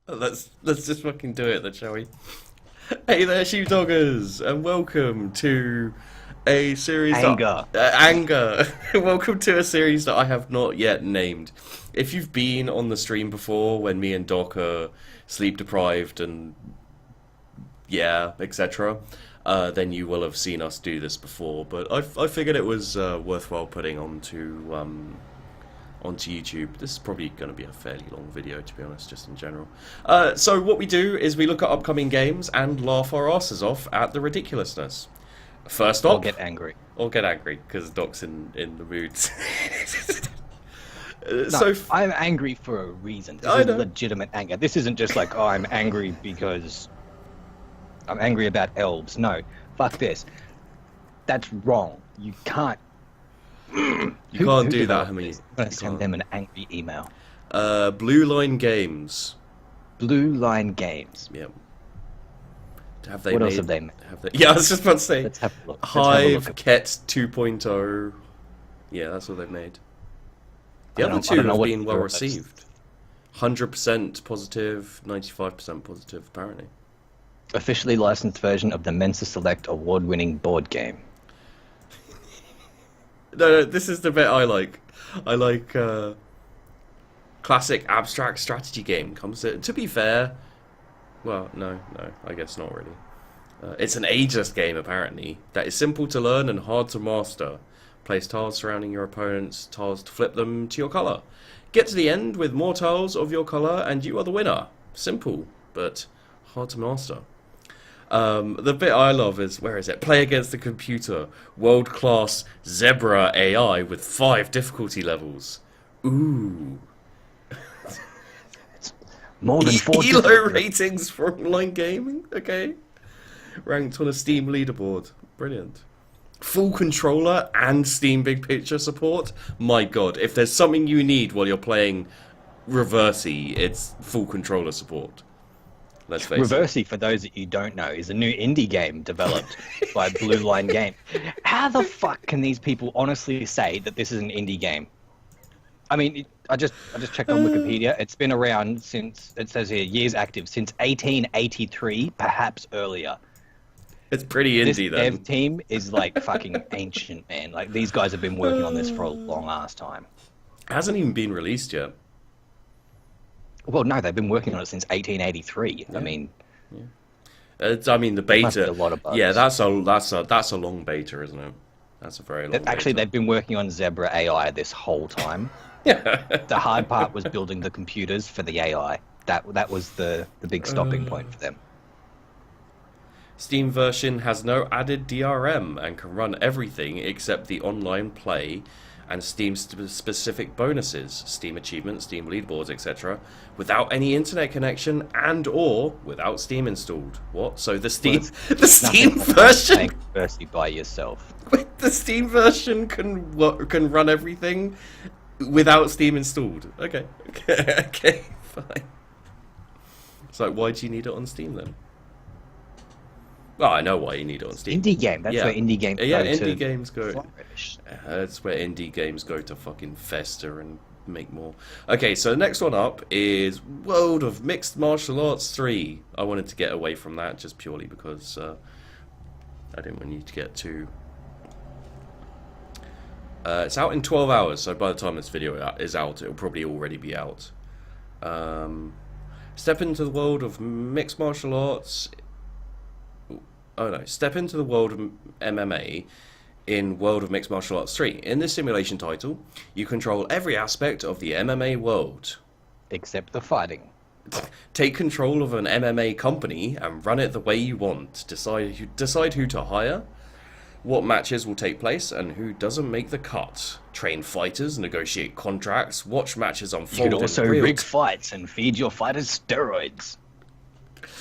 Let's just fucking do it then, shall we? Hey there, sheepdoggers, and welcome to a series Anger. anger. Welcome to a series that I have not yet named. If you've been on the stream before, when me and Doc are sleep deprived and yeah, etc., then you will have seen us do this before. But I figured it was worthwhile putting onto YouTube. This is probably going to be a fairly long video, to be honest, just in general. So what we do is we look at upcoming games and laugh our asses off at the ridiculousness. First up... Or get angry. Or get angry, because Doc's in the mood. No, I'm angry for a reason. This is legitimate anger. This isn't just like, oh, I'm angry because I'm angry about elves. No, fuck this. That's wrong. You can't... You can't do that, I mean. I'm going to send them an angry email. Blue Line Games. Blue Line Games. Yep. What else have they made? Yeah, I was just about to say. Let's have a look. Hive, Ket 2.0. Yeah, that's what they've made. The other two have been well received. 100% positive, 95% positive, apparently. Officially licensed version of the Mensa Select award-winning board game. No, this is the bit I like. I like classic abstract strategy game. To be fair, well, no, I guess not really. It's an ageless game, apparently, that is simple to learn and hard to master. Place tiles surrounding your opponent's tiles to flip them to your colour. Get to the end with more tiles of your colour and you are the winner. Simple, but hard to master. The bit I love is, where is it? Play against the computer. World-class Zebra AI with 5 difficulty levels. Ooh. More than 4 ELO ratings for online gaming? Okay. Ranked on a Steam leaderboard. Brilliant. Full controller and Steam Big Picture support? My god, if there's something you need while you're playing Reversey, it's full controller support. Let's face it. Reversey, for those that you don't know, is a new indie game developed by Blue Line Game. How the fuck can these people honestly say that this is an indie game? I mean, I just checked on Wikipedia. It's been around since, it says here, years active, since 1883, perhaps earlier. It's pretty indie, then. This dev team is like fucking ancient, man. Like, these guys have been working on this for a long ass time. It hasn't even been released yet. Well, no, they've been working on it since 1883. Yeah. I mean, I mean the beta. A lot of bugs. Yeah, that's a long beta, isn't it? That's a very long. Actually, beta. they've been working on Zebra AI this whole time. The hard part was building the computers for the AI. That was the big stopping point for them. Steam version has no added DRM and can run everything except the online play and Steam-specific bonuses, Steam achievements, Steam leaderboards, etc., without any internet connection and/or without Steam installed. What? So the Steam version by yourself. The Steam version can run everything without Steam installed. Okay, fine. So why do you need it on Steam then? Well, I know why you need it on Steam. Indie game. That's where indie games go. Yeah, indie games go. Flourish. That's where indie games go to fucking fester and make more. Okay, so the next one up is World of Mixed Martial Arts 3. I wanted to get away from that just purely because I didn't want you to get too... it's out in 12 hours, so by the time this video is out, it'll probably already be out. Step into the world of mixed martial arts... Oh no, step into the world of MMA in World of Mixed Martial Arts 3. In this simulation title, you control every aspect of the MMA world. Except the fighting. Take control of an MMA company and run it the way you want. Decide who to hire, what matches will take place, and who doesn't make the cut. Train fighters, negotiate contracts, watch matches unfold. You can also rig fights and feed your fighters steroids.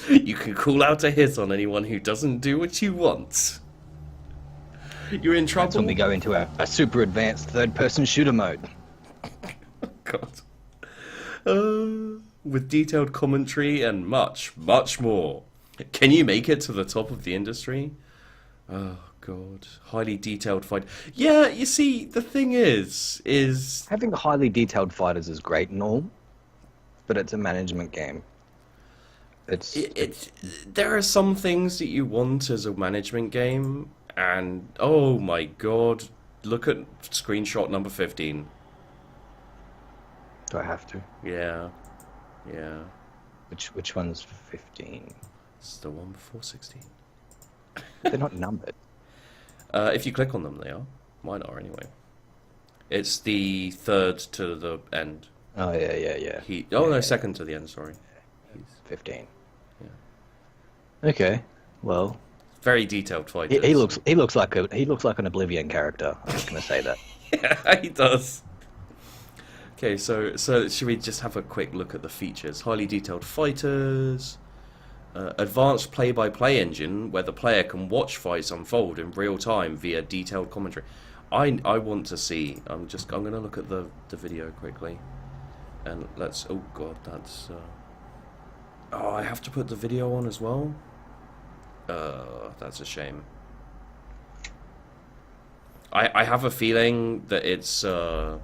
You can call out a hit on anyone who doesn't do what you want. You're in trouble. That's when we go into a super advanced third-person shooter mode. God. With detailed commentary and much, much more. Can you make it to the top of the industry? Oh, God. Highly detailed fight. Yeah, you see, the thing is... Having highly detailed fighters is great and all, but it's a management game. There are some things that you want as a management game, and oh my god, look at screenshot number 15. Do I have to? Yeah, yeah. Which one's 15? It's the one before 16. They're not numbered. If you click on them, they are. Mine are anyway. It's the third to the end. Oh yeah. No, second to the end. Sorry. 15. Yeah. Okay. Well, very detailed fight. He looks like an Oblivion character. I'm just gonna say that. Yeah, he does. Okay, so should we just have a quick look at the features? Highly detailed fighters, advanced play-by-play engine where the player can watch fights unfold in real time via detailed commentary. I want to see. I'm gonna look at the video quickly, and let's. Oh god, that's. Oh, I have to put the video on as well. That's a shame. I have a feeling that it's. There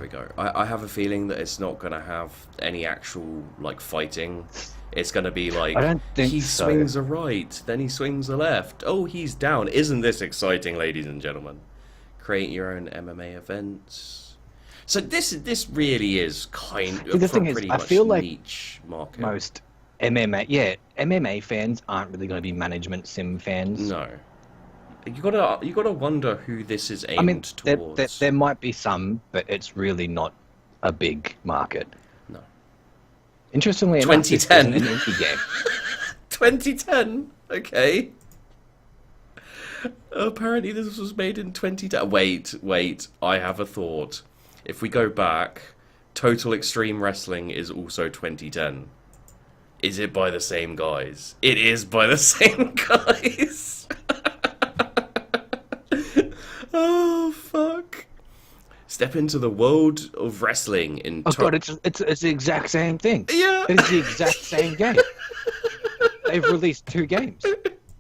we go. I have a feeling that it's not going to have any actual, like, fighting. It's going to be like, I don't think he so. swings a right, then he swings a left. Oh, he's down. Isn't this exciting, ladies and gentlemen? Create your own MMA events. So this really is kind of the thing is, pretty I much feel like niche market. most MMA fans aren't really going to be management sim fans. No. You gotta wonder who this is aimed I mean, towards. there might be some, but it's really not a big market. No. Interestingly enough, this 2010. isn't an indie game. 2010. Okay. Apparently, this was made in 2010. Wait. I have a thought. If we go back, Total Extreme Wrestling is also 2010. Is it by the same guys? It is by the same guys. Oh fuck! Step into the world of wrestling in. Oh god, it's the exact same thing. Yeah, it's the exact same game. They've released 2 games.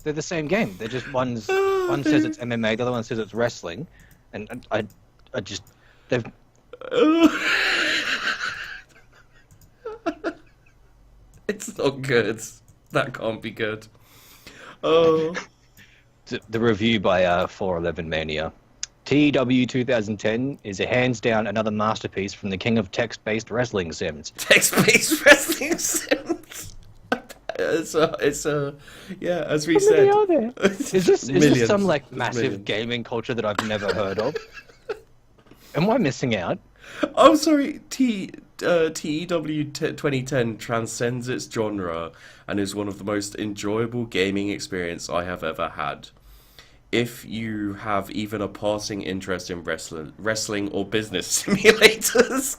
They're the same game. They're just one says it's MMA, the other one says it's wrestling, and I just they've. It's not good. That can't be good. Oh. The review by 411 Mania. TEW 2010 is a hands down another masterpiece from the king of text-based wrestling sims. Text-based wrestling sims. It's a yeah, as we How said. many are there? Is this some like massive millions. gaming culture that I've never heard of? Am I missing out? I'm sorry. TEW 2010 transcends its genre and is one of the most enjoyable gaming experience I have ever had. If you have even a passing interest in wrestling or business simulators,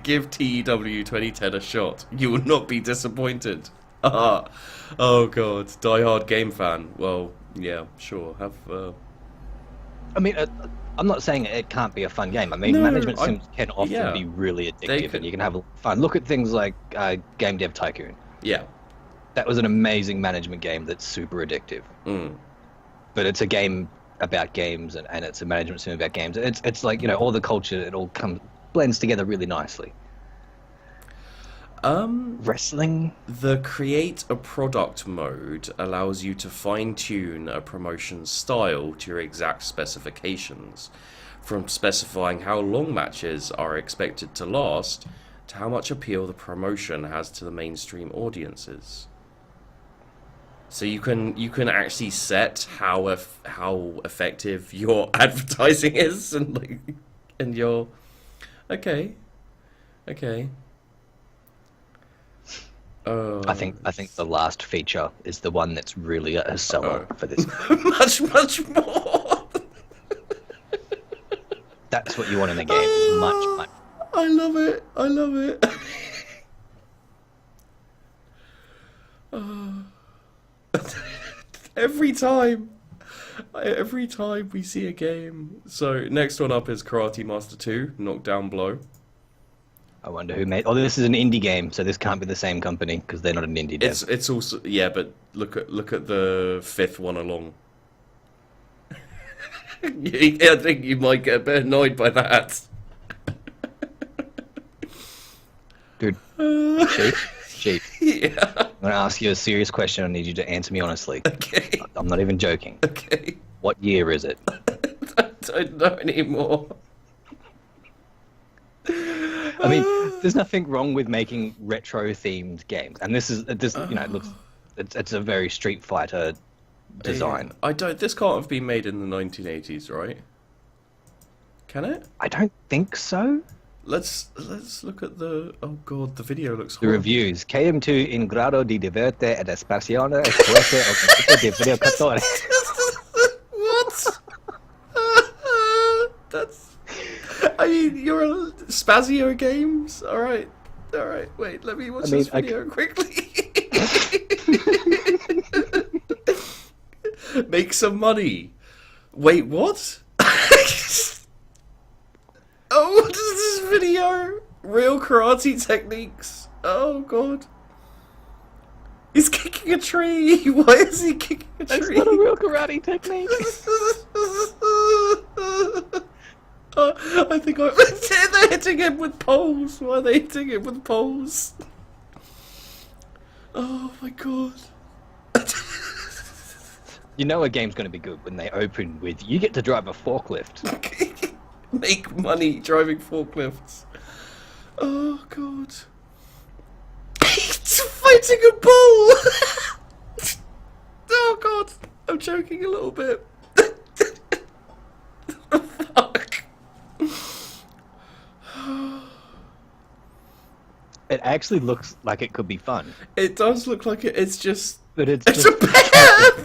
give TEW 2010 a shot. You will not be disappointed. Oh god, die-hard game fan. Well, yeah, sure. I mean, I'm not saying it can't be a fun game. I mean, No, management sims can often be really addictive, could. and you can have fun. Look at things like Game Dev Tycoon. Yeah. That was an amazing management game that's super addictive. Mm. But it's a game about games, and it's a management sim about games. It's like, you know, all the culture, it all blends together really nicely. Wrestling? The create a product mode allows you to fine-tune a promotion's style to your exact specifications, from specifying how long matches are expected to last to how much appeal the promotion has to the mainstream audiences. So you can actually set how effective your advertising is, and your okay. I think the last feature is the one that's really a seller for this. much more. That's what you want in a game. Is much. I love it. Every time we see a game. So next one up is Karate Master 2, Knockdown Blow. I wonder who made. Oh, this is an indie game, so this can't be the same company because they're not an indie dev. It's also but look at the 5th one along. I think you might get a bit annoyed by that. Dude, Chief. Yeah. I'm gonna ask you a serious question. I need you to answer me honestly. Okay. I'm not even joking. Okay. What year is it? I don't know anymore. I mean, there's nothing wrong with making retro-themed games, and this, you know, it looks, it's a very Street Fighter design. I don't. This can't have been made in the 1980s, right? Can it? I don't think so. Let's look at the. Oh god, the video looks. The horrible. reviews. KM2 in grado di diverte ed espacione e fuerte o di videocatore. What? That's. I mean, you're a Spazio Games. All right. Wait, let me watch this video quickly. Make some money. Wait, what? Oh, what is this video? Real karate techniques. Oh god. He's kicking a tree. Why is he kicking a tree? That's not a real karate technique. I think they're hitting him with poles. Why are they hitting him with poles? Oh my god. You know a game's going to be good when they open with, you get to drive a forklift. Make money driving forklifts. Oh god. He's fighting a bull! Oh god. I'm joking a little bit. Fuck. It actually looks like it could be fun. It does look like it. It's just. But it's It's just... a bear!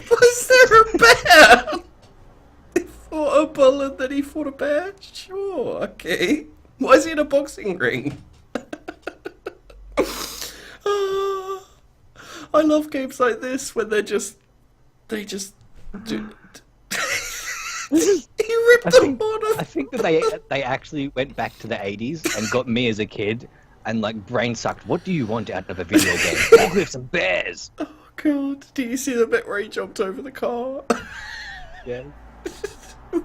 Was there a bear? He fought a bull and then he fought a bear? Sure, okay. Why is he in a boxing ring? I love games like this when they just do. He ripped the horn off. I think that they actually went back to the 80s and got me as a kid and like brain sucked. What do you want out of a video game? Forklifts and bears. Oh god, do you see the bit where he jumped over the car? Yeah.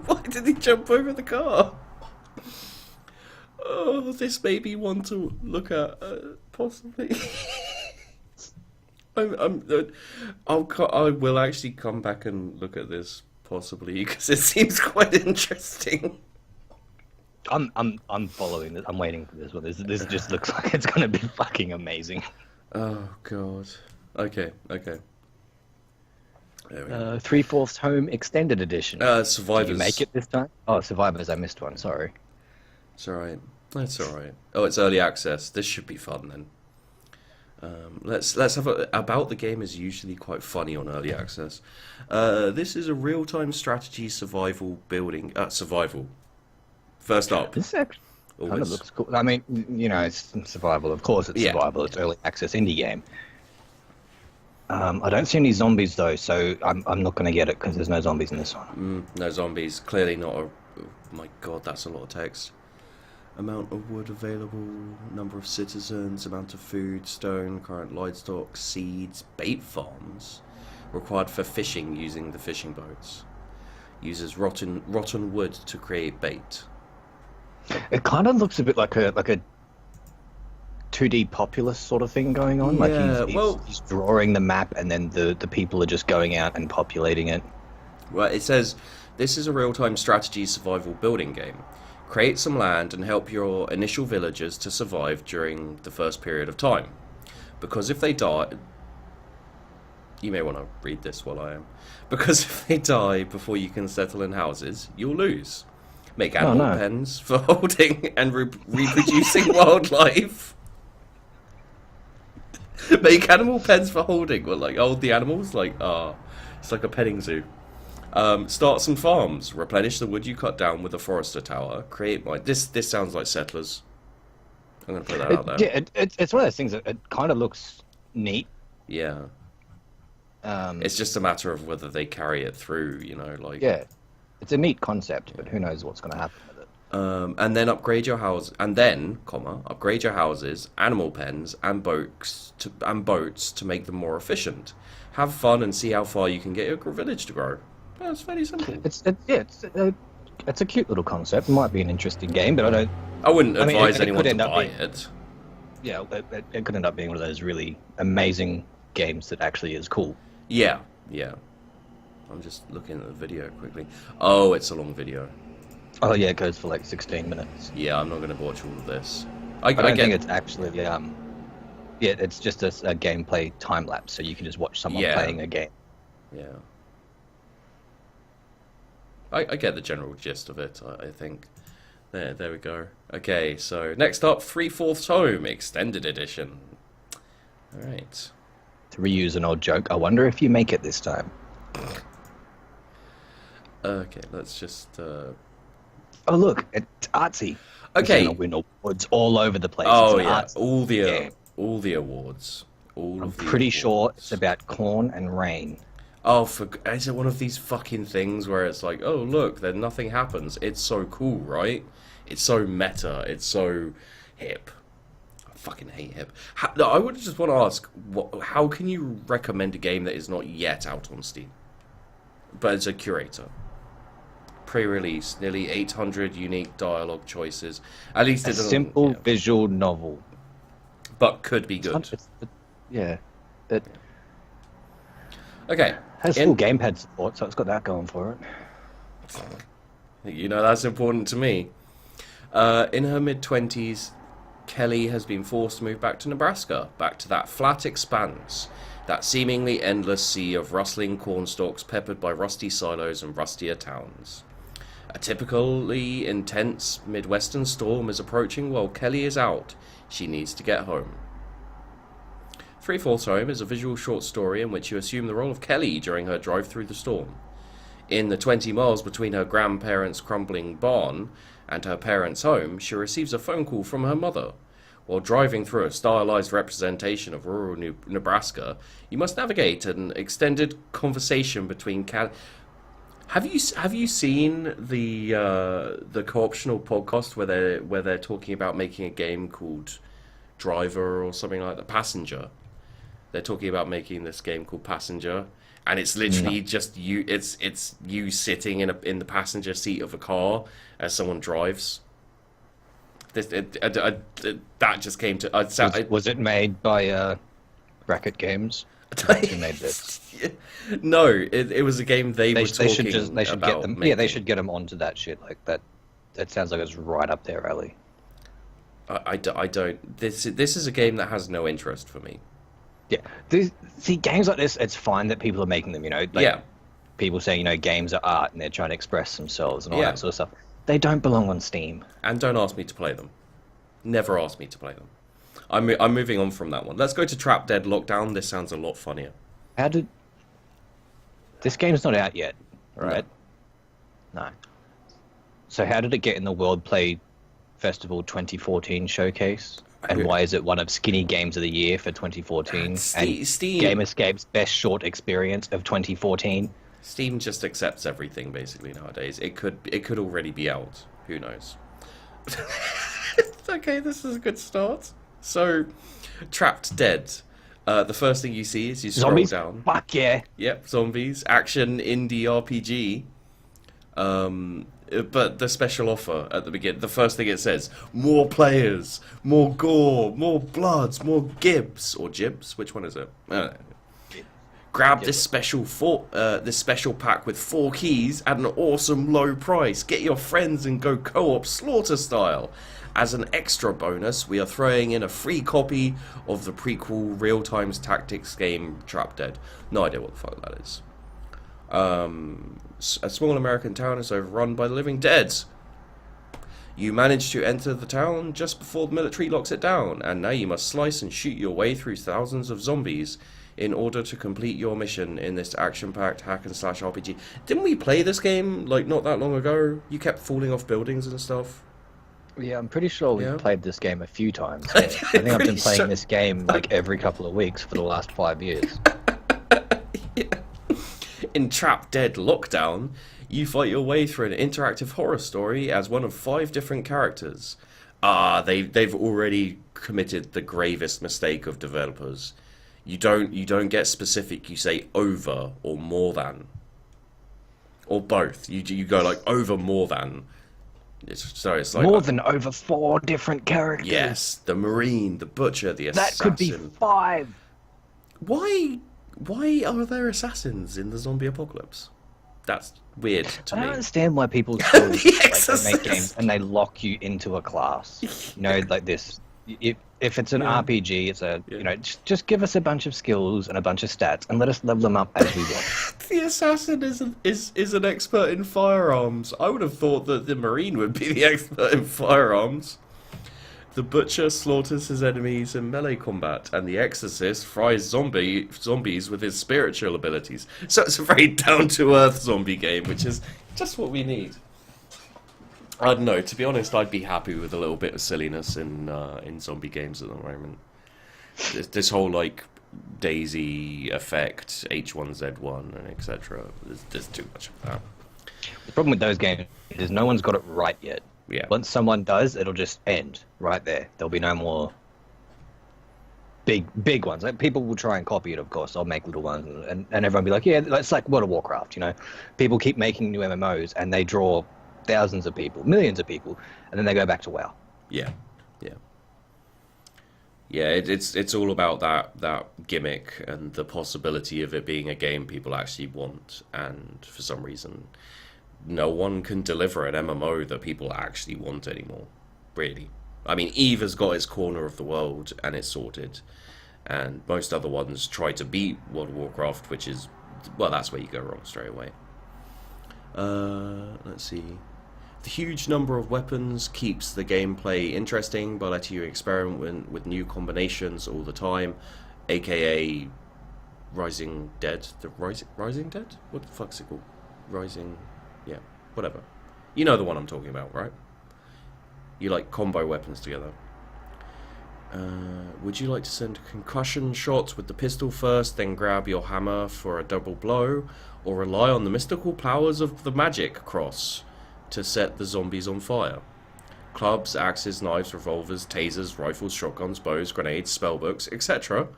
Why did he jump over the car? Oh, this made me want to look at, possibly. I will actually come back and look at this, possibly, because it seems quite interesting. I'm following this. I'm waiting for this one. This just looks like it's gonna be fucking amazing. Oh god. Okay. There we go. 3/4 Home Extended Edition. Survivors. Did you make it this time? Oh, Survivors. I missed one. Sorry. It's alright. That's alright. Oh, it's early access. This should be fun then. Let's have about the game is usually quite funny on early access. This is a real-time strategy survival building. Survival. First up. This actually kind of looks cool. I mean, you know, it's survival. Of course, it's survival. It's early access indie game. I don't see any zombies though, so I'm not going to get it because there's no zombies in this one. No zombies. Clearly not a. Oh my god, that's a lot of text. Amount of wood available, number of citizens, amount of food, stone, current livestock, seeds, bait farms required for fishing using the fishing boats. Uses rotten wood to create bait. It kind of looks a bit like a 2D populous sort of thing going on. Yeah, like he's drawing the map and then the people are just going out and populating it. Well, it says this is a real-time strategy survival building game. Create some land and help your initial villagers to survive during the first period of time. Because if they die... You may want to read this while I am. Because if they die before you can settle in houses, you'll lose. Make animal pens for holding and reproducing wildlife. Make animal pens for holding. Well, like, hold the animals? Like, it's like a petting zoo. Start some farms. Replenish the wood you cut down with a forester tower. Create mine. This sounds like Settlers. I'm gonna put that out there. Yeah, it's one of those things that it kind of looks neat. Yeah. It's just a matter of whether they carry it through, you know, like. Yeah, it's a neat concept, but who knows what's going to happen with it. And then upgrade your house, and then, upgrade your houses, animal pens, and boats to make them more efficient. Have fun and see how far you can get your village to grow. Yeah, it's fairly simple. It's a cute little concept. It might be an interesting game, but I wouldn't advise anyone to buy it. yeah, it could end up being one of those really amazing games that actually is cool. Yeah, yeah. I'm just looking at the video quickly. Oh, it's a long video. Oh yeah, it goes for like 16 minutes. Yeah, I'm not going to watch all of this. I don't think it's actually yeah, it's just a gameplay time lapse, so you can just watch someone playing a game. Yeah. I get the general gist of it, I think. There we go. Okay, so next up, 3/4 Home Extended Edition. Alright. To reuse an old joke, I wonder if you make it this time. Okay, let's just... Oh look, it's artsy. Okay. It's gonna win awards all over the place. Oh it's yeah, all the awards. I'm pretty sure it's about corn and rain. Oh, is it one of these fucking things where it's like, oh look, then nothing happens. It's so cool, right? It's so meta. It's so hip. I fucking hate hip. No, I would just want to ask, how can you recommend a game that is not yet out on Steam, but it's a curator? Pre-release, nearly 800 unique dialogue choices. At least it's a simple visual novel, but could be good. Okay. Has full gamepad support, so it's got that going for it. You know, that's important to me. In her mid-20s, Kelly has been forced to move back to Nebraska, back to that flat expanse, that seemingly endless sea of rustling cornstalks peppered by rusty silos and rustier towns. A typically intense Midwestern storm is approaching while Kelly is out. She needs to get home. 3/4 Home is a visual short story in which you assume the role of Kelly during her drive through the storm. In the 20 miles between her grandparents' crumbling barn and her parents' home, she receives a phone call from her mother. While driving through a stylized representation of rural Nebraska, you must navigate an extended conversation between Kelly. Have you seen the co-optional podcast where they're talking about making a game called Driver or something like that? Passenger. They're talking about making this game called Passenger, and it's literally just you. It's you sitting in the passenger seat of a car as someone drives. That just came to. Was it made by Bracket Games? Who made this? No, it was a game they were talking should about get them. making. Yeah, they should get them onto that shit like that. That sounds like it's right up their alley. I don't. This is a game that has no interest for me. Yeah, see, games like this, it's fine that people are making them. You know, like people say, you know, games are art and they're trying to express themselves and all that sort of stuff. They don't belong on Steam. And don't ask me to play them. Never ask me to play them. I'm moving on from that one. Let's go to Trap Dead Lockdown. This sounds a lot funnier. This game's not out yet, right? No. So how did it get in the World Play Festival 2014 showcase? And why is it one of Skinny Games of the Year for 2014? Steam. GameScape's Best Short Experience of 2014? Steam just accepts everything basically nowadays. It could already be out. Who knows? Okay, this is a good start. So, Trapped Dead. The first thing you see is you scroll Zombies? down. Fuck yeah! Yep, zombies. Action indie RPG. But the special offer at the beginning, the first thing it says, more players, more gore, more bloods, more gibs. Or jibs? Which one is it? I don't know. Grab this special pack with 4 keys at an awesome low price. Get your friends and go co-op slaughter style. As an extra bonus, we are throwing in a free copy of the prequel real-time tactics game Trap Dead. No idea what the fuck that is. A small American town is overrun by the living dead. You manage to enter the town just before the military locks it down, and now you must slice and shoot your way through thousands of zombies in order to complete your mission in this action-packed hack-and-slash RPG. Didn't we play this game, like, not that long ago? You kept falling off buildings and stuff. Yeah, I'm pretty sure we've played this game a few times. Yeah. I think I've been playing this game, like, every couple of weeks for the last 5 years. In Trap Dead Lockdown, you fight your way through an interactive horror story as one of 5 different characters. They've already committed the gravest mistake of developers. You don't get specific. You say over or more than, or both. You go like over more than. It's like More than over 4 different characters. yes, the Marine, the Butcher, the That Assassin. could be 5. Why are there assassins in the zombie apocalypse? That's weird to I don't me. understand why people still like, they make games Exorcist. and they lock you into a class. You know, like this. If it's an Yeah. RPG, it's a Yeah. you know, just give us a bunch of skills and a bunch of stats and let us level them up as we want. The assassin is an expert in firearms. I would have thought that the Marine would be the expert in firearms. The Butcher slaughters his enemies in melee combat, and the Exorcist fries zombies with his spiritual abilities. So it's a very down-to-earth zombie game, which is just what we need. I don't know. To be honest, I'd be happy with a little bit of silliness in zombie games at the moment. This whole like Daisy effect, H1Z1, and etc. There's too much of that. The problem with those games is no one's got it right yet. Yeah. Once someone does, it'll just end right there. There'll be no more big ones. Like, people will try and copy it, of course. I'll make little ones, and everyone will be like, yeah, it's like World of Warcraft, you know? People keep making new MMOs, and they draw thousands of people, millions of people, and then they go back to WoW. Yeah. It's all about that gimmick and the possibility of it being a game people actually want, and for some reason, no one can deliver an MMO that people actually want anymore. Really, I mean, Eve has got its corner of the world and it's sorted, and most other ones try to beat World of Warcraft, which is, well, that's where you go wrong straight away. Let's see. The huge number of weapons keeps the gameplay interesting by letting you experiment with new combinations all the time, aka Rising Dead. The Rising Dead? What the fuck's it called? Rising... yeah, whatever. You know the one I'm talking about, right? You like combo weapons together. Would you like to send concussion shots with the pistol first, then grab your hammer for a double blow, or rely on the mystical powers of the magic cross to set the zombies on fire? Clubs, axes, knives, revolvers, tasers, rifles, shotguns, bows, grenades, spellbooks, etc.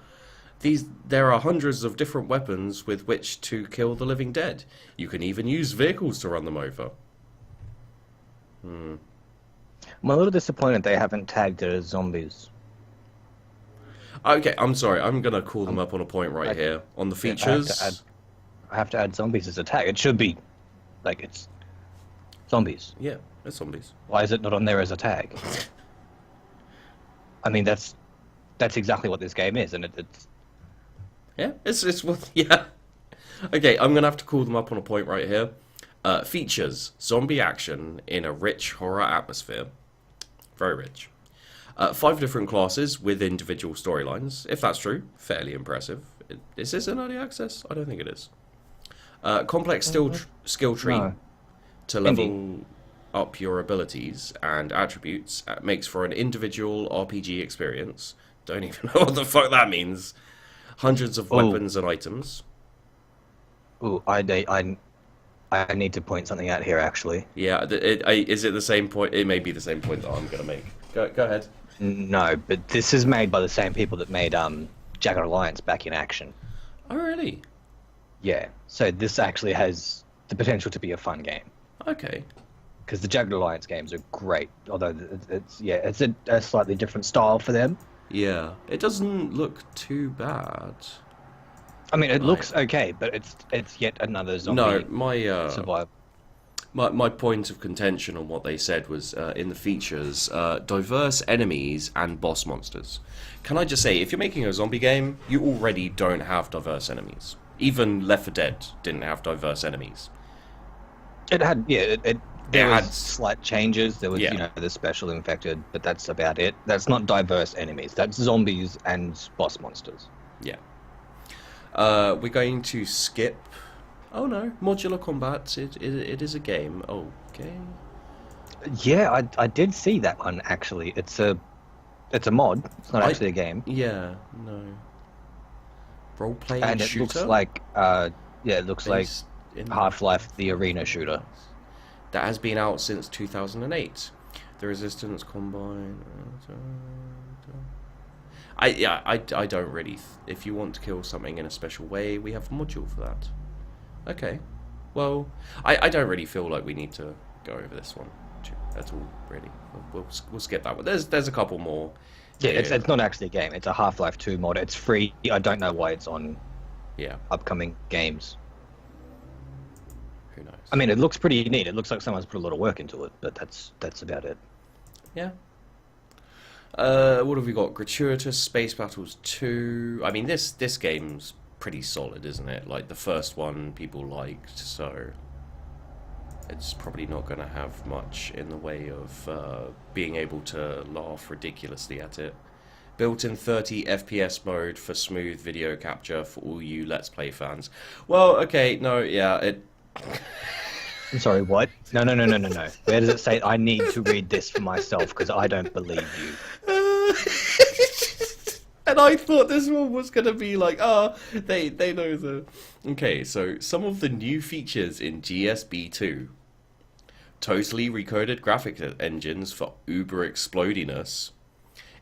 There are hundreds of different weapons with which to kill the living dead. You can even use vehicles to run them over. I'm a little disappointed they haven't tagged it as zombies. Okay, I'm sorry. I'm going to call them up on a point right here. On the features... I have to add zombies as a tag. It should be, like, it's zombies. Yeah, it's zombies. Why is it not on there as a tag? I mean, that's exactly what this game is, and it's... Yeah, it's what... yeah. Okay, I'm going to have to call them up on a point right here. Features. Zombie action in a rich horror atmosphere. Very rich. 5 different classes with individual storylines. If that's true, fairly impressive. Is this an early access? I don't think it is. Complex skill tree to level up your abilities and attributes makes for an individual RPG experience. Don't even know what the fuck that means. Hundreds of weapons and items. Ooh, I need to point something out here, actually. Yeah, is it the same point? It may be the same point that I'm going to make. Go ahead. No, but this is made by the same people that made Jagged Alliance back in action. Oh, really? Yeah, so this actually has the potential to be a fun game. Okay. Because the Jagged Alliance games are great, although it's a slightly different style for them. Yeah, it doesn't look too bad. I mean, it looks okay, but it's yet another zombie survival. My point of contention on what they said was in the features, diverse enemies and boss monsters. Can I just say, if you're making a zombie game, you already don't have diverse enemies. Even Left 4 Dead didn't have diverse enemies. It had, there was slight changes. There was, the special infected, but that's about it. That's not diverse enemies. That's zombies and boss monsters. Yeah. We're going to skip... Oh no, Modular Combats, it is a game. Okay. Yeah, I did see that one, actually. It's a mod. It's not actually a game. Yeah, no. Role-playing shooter? And it looks like, it looks like Half-Life, the arena shooter. That has been out since 2008. The Resistance Combine... I don't really... If you want to kill something in a special way, we have a module for that. Okay. Well, I don't really feel like we need to go over this one at all, really. We'll skip that one. There's a couple more. Yeah, it's not actually a game. It's a Half-Life 2 mod. It's free. I don't know why it's on upcoming games. Who knows? I mean, it looks pretty neat. It looks like someone's put a lot of work into it, but that's about it. Yeah. What have we got? Gratuitous Space Battles 2. I mean, this game's pretty solid, isn't it? Like, the first one people liked, so it's probably not going to have much in the way of being able to laugh ridiculously at it. Built-in 30 FPS mode for smooth video capture for all you Let's Play fans. Well, okay, no, yeah, it... I'm sorry, what? No. Where does it say I need to read this for myself, because I don't believe you? And I thought this one was going to be like, they know the... Okay, so some of the new features in GSB 2. Totally recoded graphic engines for uber explodiness.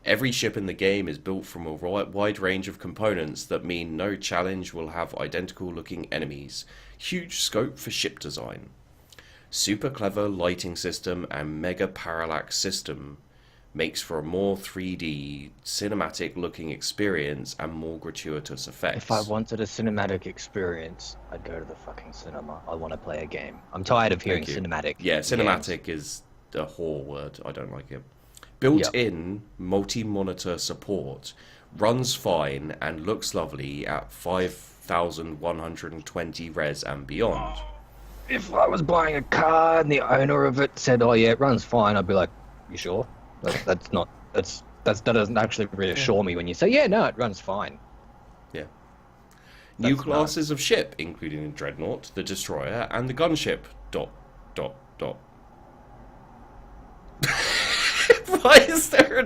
Every ship in the game is built from a wide range of components that mean no challenge will have identical looking enemies. Huge scope for ship design. Super clever lighting system and mega parallax system makes for a more 3D cinematic looking experience and more gratuitous effects. If I wanted a cinematic experience, I'd go to the fucking cinema. I want to play a game. I'm tired of hearing cinematic. Yeah, cinematic games. is a whore word. I don't like it. Built-in multi-monitor support, runs fine and looks lovely at 5120 res and beyond. If I was buying a car and the owner of it said, "Oh yeah, it runs fine," I'd be like, "You sure?" That doesn't actually reassure me when you say, "Yeah, no, it runs fine." Yeah. New classes of ship, including the Dreadnought, the Destroyer, and the Gunship. ... Why is there a ...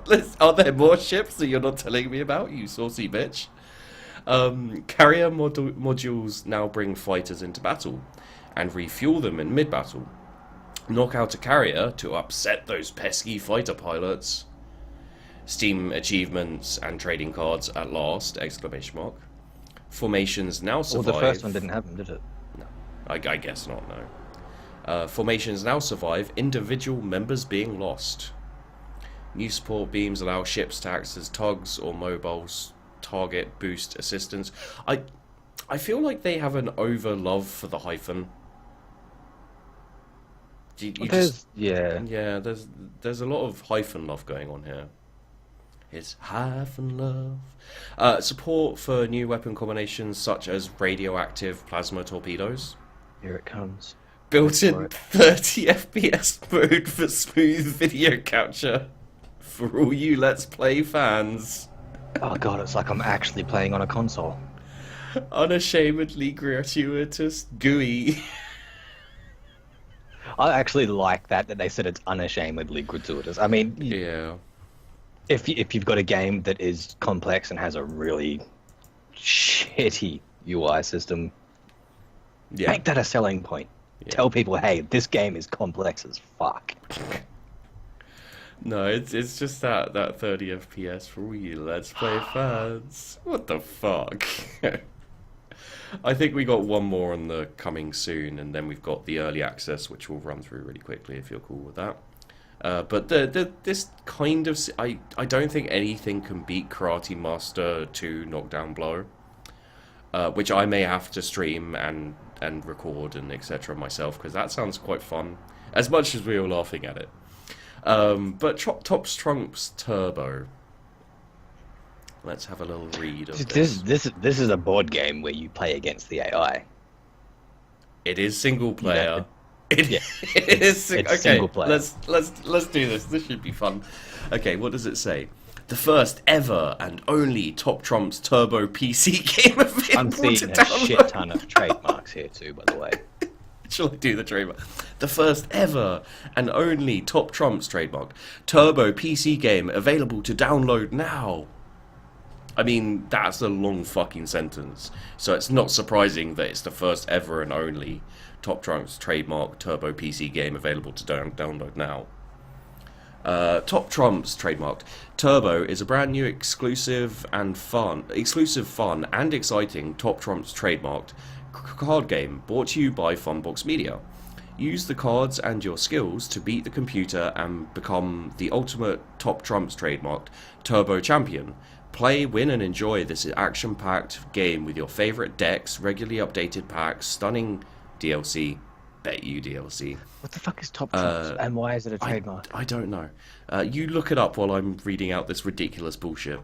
list? Are there more ships that you're not telling me about, you saucy bitch? Carrier modules now bring fighters into battle and refuel them in mid-battle. Knock out a carrier to upset those pesky fighter pilots. Steam achievements and trading cards at last! ! Formations now survive. Well, the first one didn't happen, did it? No, I guess not. No. Formations now survive individual members being lost. New support beams allow ships to act as tugs or mobiles, target boost assistance. I feel like they have an over love for the hyphen. There's a lot of hyphen love going on here. It's hyphen love. Support for new weapon combinations such as radioactive plasma torpedoes. Here it comes. Built-in 30 FPS mode for smooth video capture for all you Let's Play fans. Oh god, it's like I'm actually playing on a console. Unashamedly gratuitous GUI. I actually like that they said it's unashamedly gratuitous. I mean, yeah. If you've got a game that is complex and has a really shitty UI system, make that a selling point. Yeah. Tell people, hey, this game is complex as fuck. No, it's just that 30 FPS for all you Let's Play fans. What the fuck? I think we got one more on the coming soon, and then we've got the early access, which we'll run through really quickly if you're cool with that. But this kind of... I don't think anything can beat Karate Master 2 Knockdown Blow, which I may have to stream and record and etc. myself, because that sounds quite fun, as much as we were laughing at it. But Tops Trumps Turbo. Let's have a little read of this. This is a board game where you play against the AI. It is single player. It's Okay, single player. Let's do this. This should be fun. Okay, what does it say? The first ever and only Top Trumps Turbo PC game available. I'm seeing a shit ton of trademarks here too, by the way. Shall I do the trademark? The first ever and only Top Trumps trademark Turbo PC game available to download now. I mean, that's a long fucking sentence, so it's not surprising that it's the first ever and only Top Trumps trademark Turbo PC game available to download now. Top Trumps trademarked Turbo is a brand new exclusive fun and exciting Top Trumps trademarked card game brought to you by Funbox Media. Use the cards and your skills to beat the computer and become the ultimate Top Trumps trademarked Turbo Champion. Play, win, and enjoy this action-packed game with your favorite decks, regularly updated packs, stunning DLC. Bet you DLC. What the fuck is Top Trumps, and why is it a trademark? I don't know. You look it up while I'm reading out this ridiculous bullshit.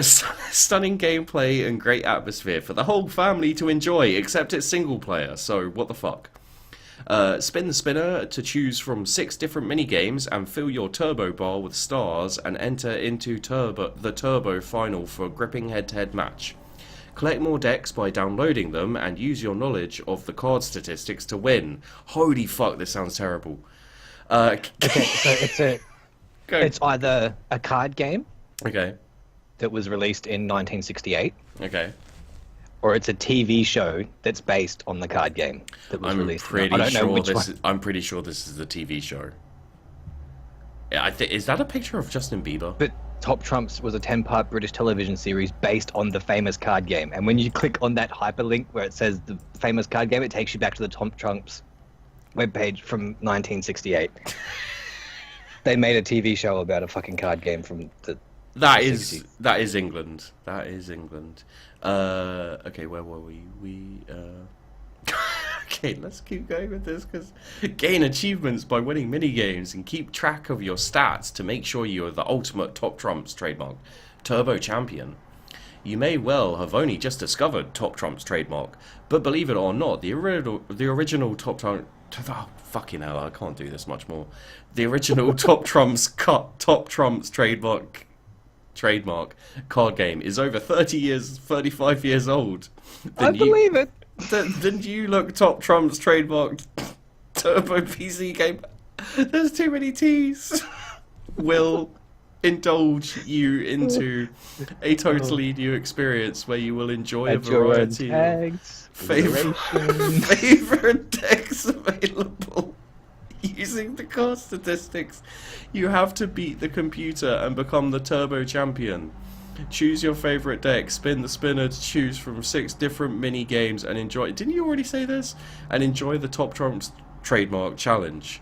Stunning gameplay and great atmosphere for the whole family to enjoy, except it's single player, so what the fuck. Spin the spinner to choose from 6 different mini-games and fill your turbo bar with stars and enter into the turbo final for a gripping head-to-head match. Collect more decks by downloading them and use your knowledge of the card statistics to win. Holy fuck, this sounds terrible. Okay, so it's either a card game Okay. that was released in 1968, Okay. or it's a TV show that's based on the card game that was released. I don't know which one. I'm pretty sure this is the TV show. Yeah, is that a picture of Justin Bieber? But Top Trumps was a 10-part British television series based on the famous card game. And when you click on that hyperlink where it says the famous card game, it takes you back to the Top Trumps webpage from 1968. They made a TV show about a fucking card game from the... That is England. That is England. Okay, where were we? Okay, let's keep going with this, because gain achievements by winning mini-games and keep track of your stats to make sure you are the ultimate Top Trumps trademark Turbo Champion. You may well have only just discovered Top Trumps trademark, but believe it or not, the original Top Trumps... Oh, fucking hell, I can't do this much more. The original Top Trumps trademark card game is over 35 years old. I believe it. Then you look Top Trumps trademark Turbo PC game. There's too many T's. Will indulge you into a totally new experience where you will enjoy a variety of favorite decks available. Using the card statistics, you have to beat the computer and become the Turbo Champion. Choose your favorite deck, spin the spinner to choose from 6 different mini games and enjoy... Didn't you already say this? And enjoy the Top Trumps trademark challenge.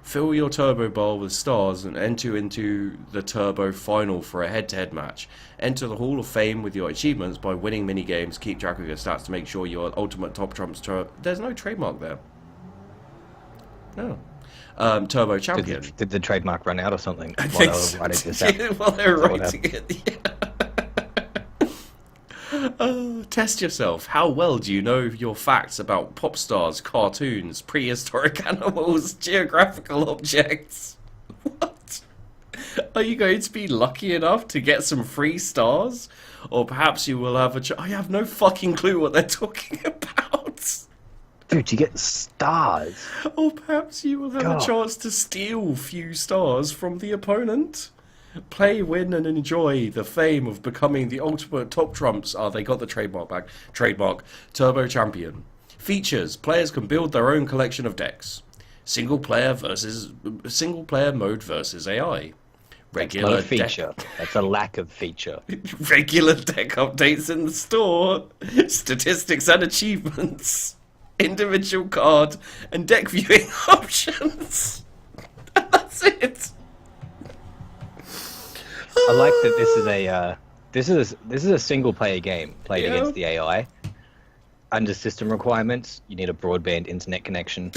Fill your turbo bar with stars and enter into the turbo final for a head-to-head match. Enter the Hall of Fame with your achievements by winning mini games. Keep track of your stats to make sure you're ultimate Top Trumps There's no trademark there. No. Turbo Champion. Did the trademark run out or something while they were writing this out? While they were writing it, yeah. Test yourself. How well do you know your facts about pop stars, cartoons, prehistoric animals, geographical objects? What? Are you going to be lucky enough to get some free stars? Or perhaps you will have I have no fucking clue what they're talking about. Dude, you get stars. Or perhaps you will have a chance to steal few stars from the opponent. Play, win, and enjoy the fame of becoming the ultimate Top Trumps. They got the trademark back. Trademark Turbo Champion. Features: players can build their own collection of decks. Single player mode versus AI. Regular That's not a feature. That's a lack of feature. Regular deck updates in the store. Statistics and achievements. Individual card and deck viewing options. And that's it. I like that this is a single player game played against the AI. Under system requirements, you need a broadband internet connection.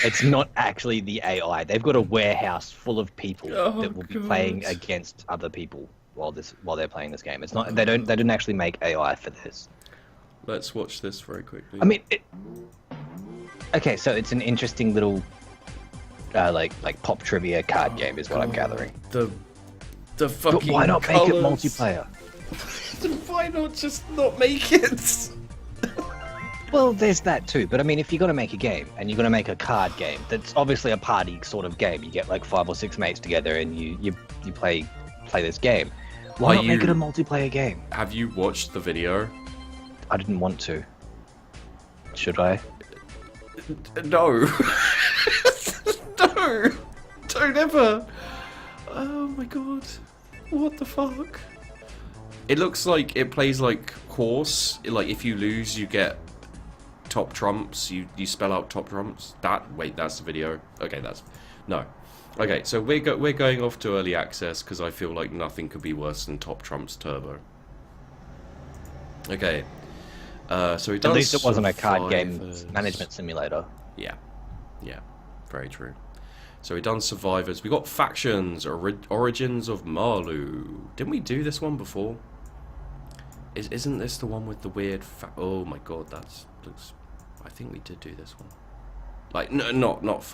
It's not actually the AI. They've got a warehouse full of people that will be playing against other people while they're playing this game. It's not they didn't actually make AI for this. Let's watch this very quickly. I mean, okay, so it's an interesting little like pop trivia card game, is what I'm gathering. The fucking. But why not make it multiplayer? Why not just not make it? Well, there's that too. But I mean, if you're gonna make a game and you're gonna make a card game, that's obviously a party sort of game. You get like 5 or 6 mates together and you play this game. Why not make it a multiplayer game? Have you watched the video? I didn't want to. Should I? No. No. Don't ever. Oh my god. What the fuck? It looks like it plays like horse. Like if you lose, you get top trumps. You spell out top trumps. That's the video. Okay, no. Okay, so we're going off to early access because I feel like nothing could be worse than Top Trumps Turbo. Okay, so he does. At least it wasn't a card game Survivors. management simulator. Yeah, very true. So we done Survivors. We got Factions, Origins of Marlu. Didn't we do this one before? Isn't this the one with the weird? Oh my god, looks. I think we did do this one. Like no, not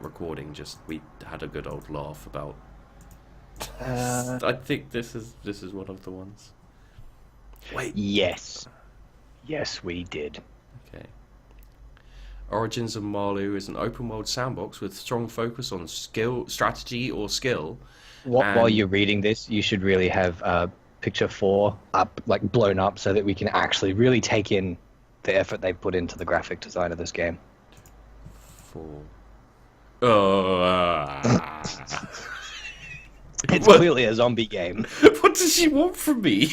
recording. Just we had a good old laugh about. I think this is one of the ones. Wait. Yes, we did. Okay. Origins of Marlu is an open world sandbox with strong focus on strategy or skill. While you're reading this, you should really have picture 4 up, like blown up, so that we can actually really take in the effort they've put into the graphic design of this game. 4. It's clearly a zombie game. What does she want from me?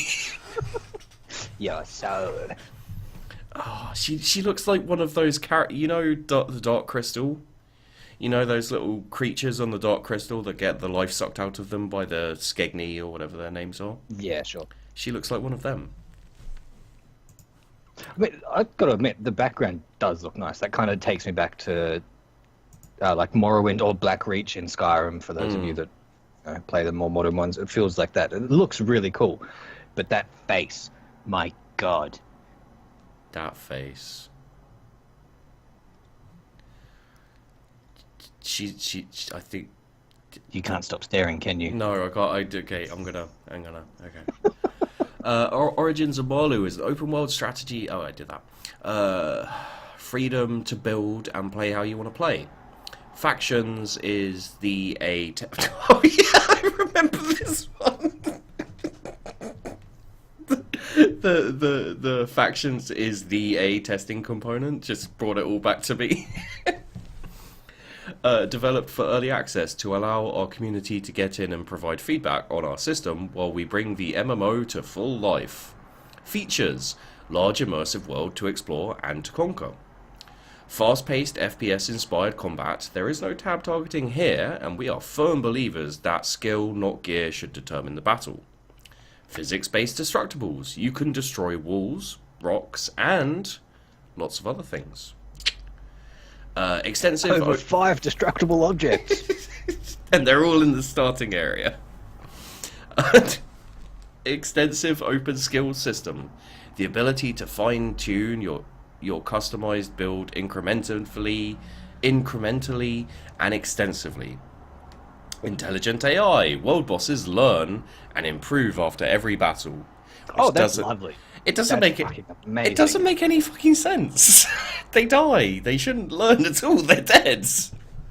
Your soul. Oh, she looks like one of those you know, the Dark Crystal. You know those little creatures on the Dark Crystal that get the life sucked out of them by the Skegni or whatever their names are. Yeah, sure. She looks like one of them. I mean, I've got to admit, the background does look nice. That kind of takes me back to like Morrowind or Black Reach in Skyrim, for those of you that play the more modern ones. It feels like that. It looks really cool. But that face, my god. That face. She I think. You can't stop staring, can you? No, I can't. Okay, I'm gonna. Okay. Origins of Marlu is an open world strategy. Oh, I did that. Freedom to build and play how you want to play. Factions is the Oh yeah, I remember this one. the Factions is the A testing component. Just brought it all back to me. Developed for early access to allow our community to get in and provide feedback on our system while we bring the MMO to full life. Features: large immersive world to explore and to conquer. Fast-paced FPS-inspired combat. There is no tab targeting here, and we are firm believers that skill, not gear, should determine the battle. Physics-based destructibles. You can destroy walls, rocks, and lots of other things. Extensive Over 5 destructible objects. and they're all in the starting area. Extensive open skill system. The ability to fine-tune your customized build incrementally and extensively. Intelligent AI. World bosses learn and improve after every battle. Oh, that's lovely. It doesn't make it. Amazing. It doesn't make any fucking sense. They die. They shouldn't learn at all. They're dead.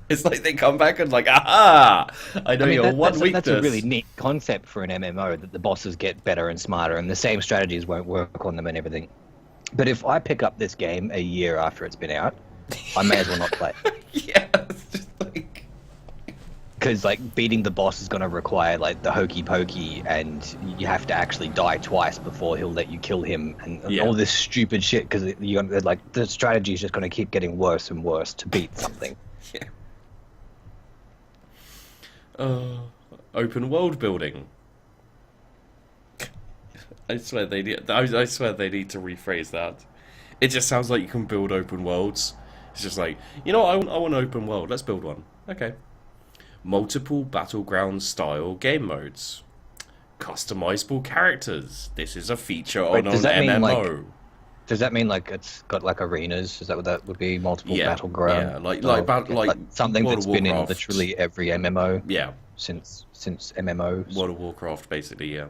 It's like they come back and like, aha! I know your one weakness. That's a really neat concept for an MMO, that the bosses get better and smarter, and the same strategies won't work on them and everything. But if I pick up this game a year after it's been out, I may as well not play. Yeah, it's just like. Because like beating the boss is going to require like the hokey pokey, and you have to actually die twice before he'll let you kill him, and all this stupid shit. Because you like the strategy is just going to keep getting worse and worse to beat something. Yeah. Open world building. I swear they need to rephrase that. It just sounds like you can build open worlds. It's just like, you know, I want an open world. Let's build one. Okay. Multiple battleground style game modes. Customizable characters. This is a feature on an MMO. Does that mean like it's got like arenas? Is that what that would be? Multiple battleground? Yeah, like something World that's of been in Warcraft. literally every MMO. Yeah. Since MMOs. World of Warcraft, basically, yeah.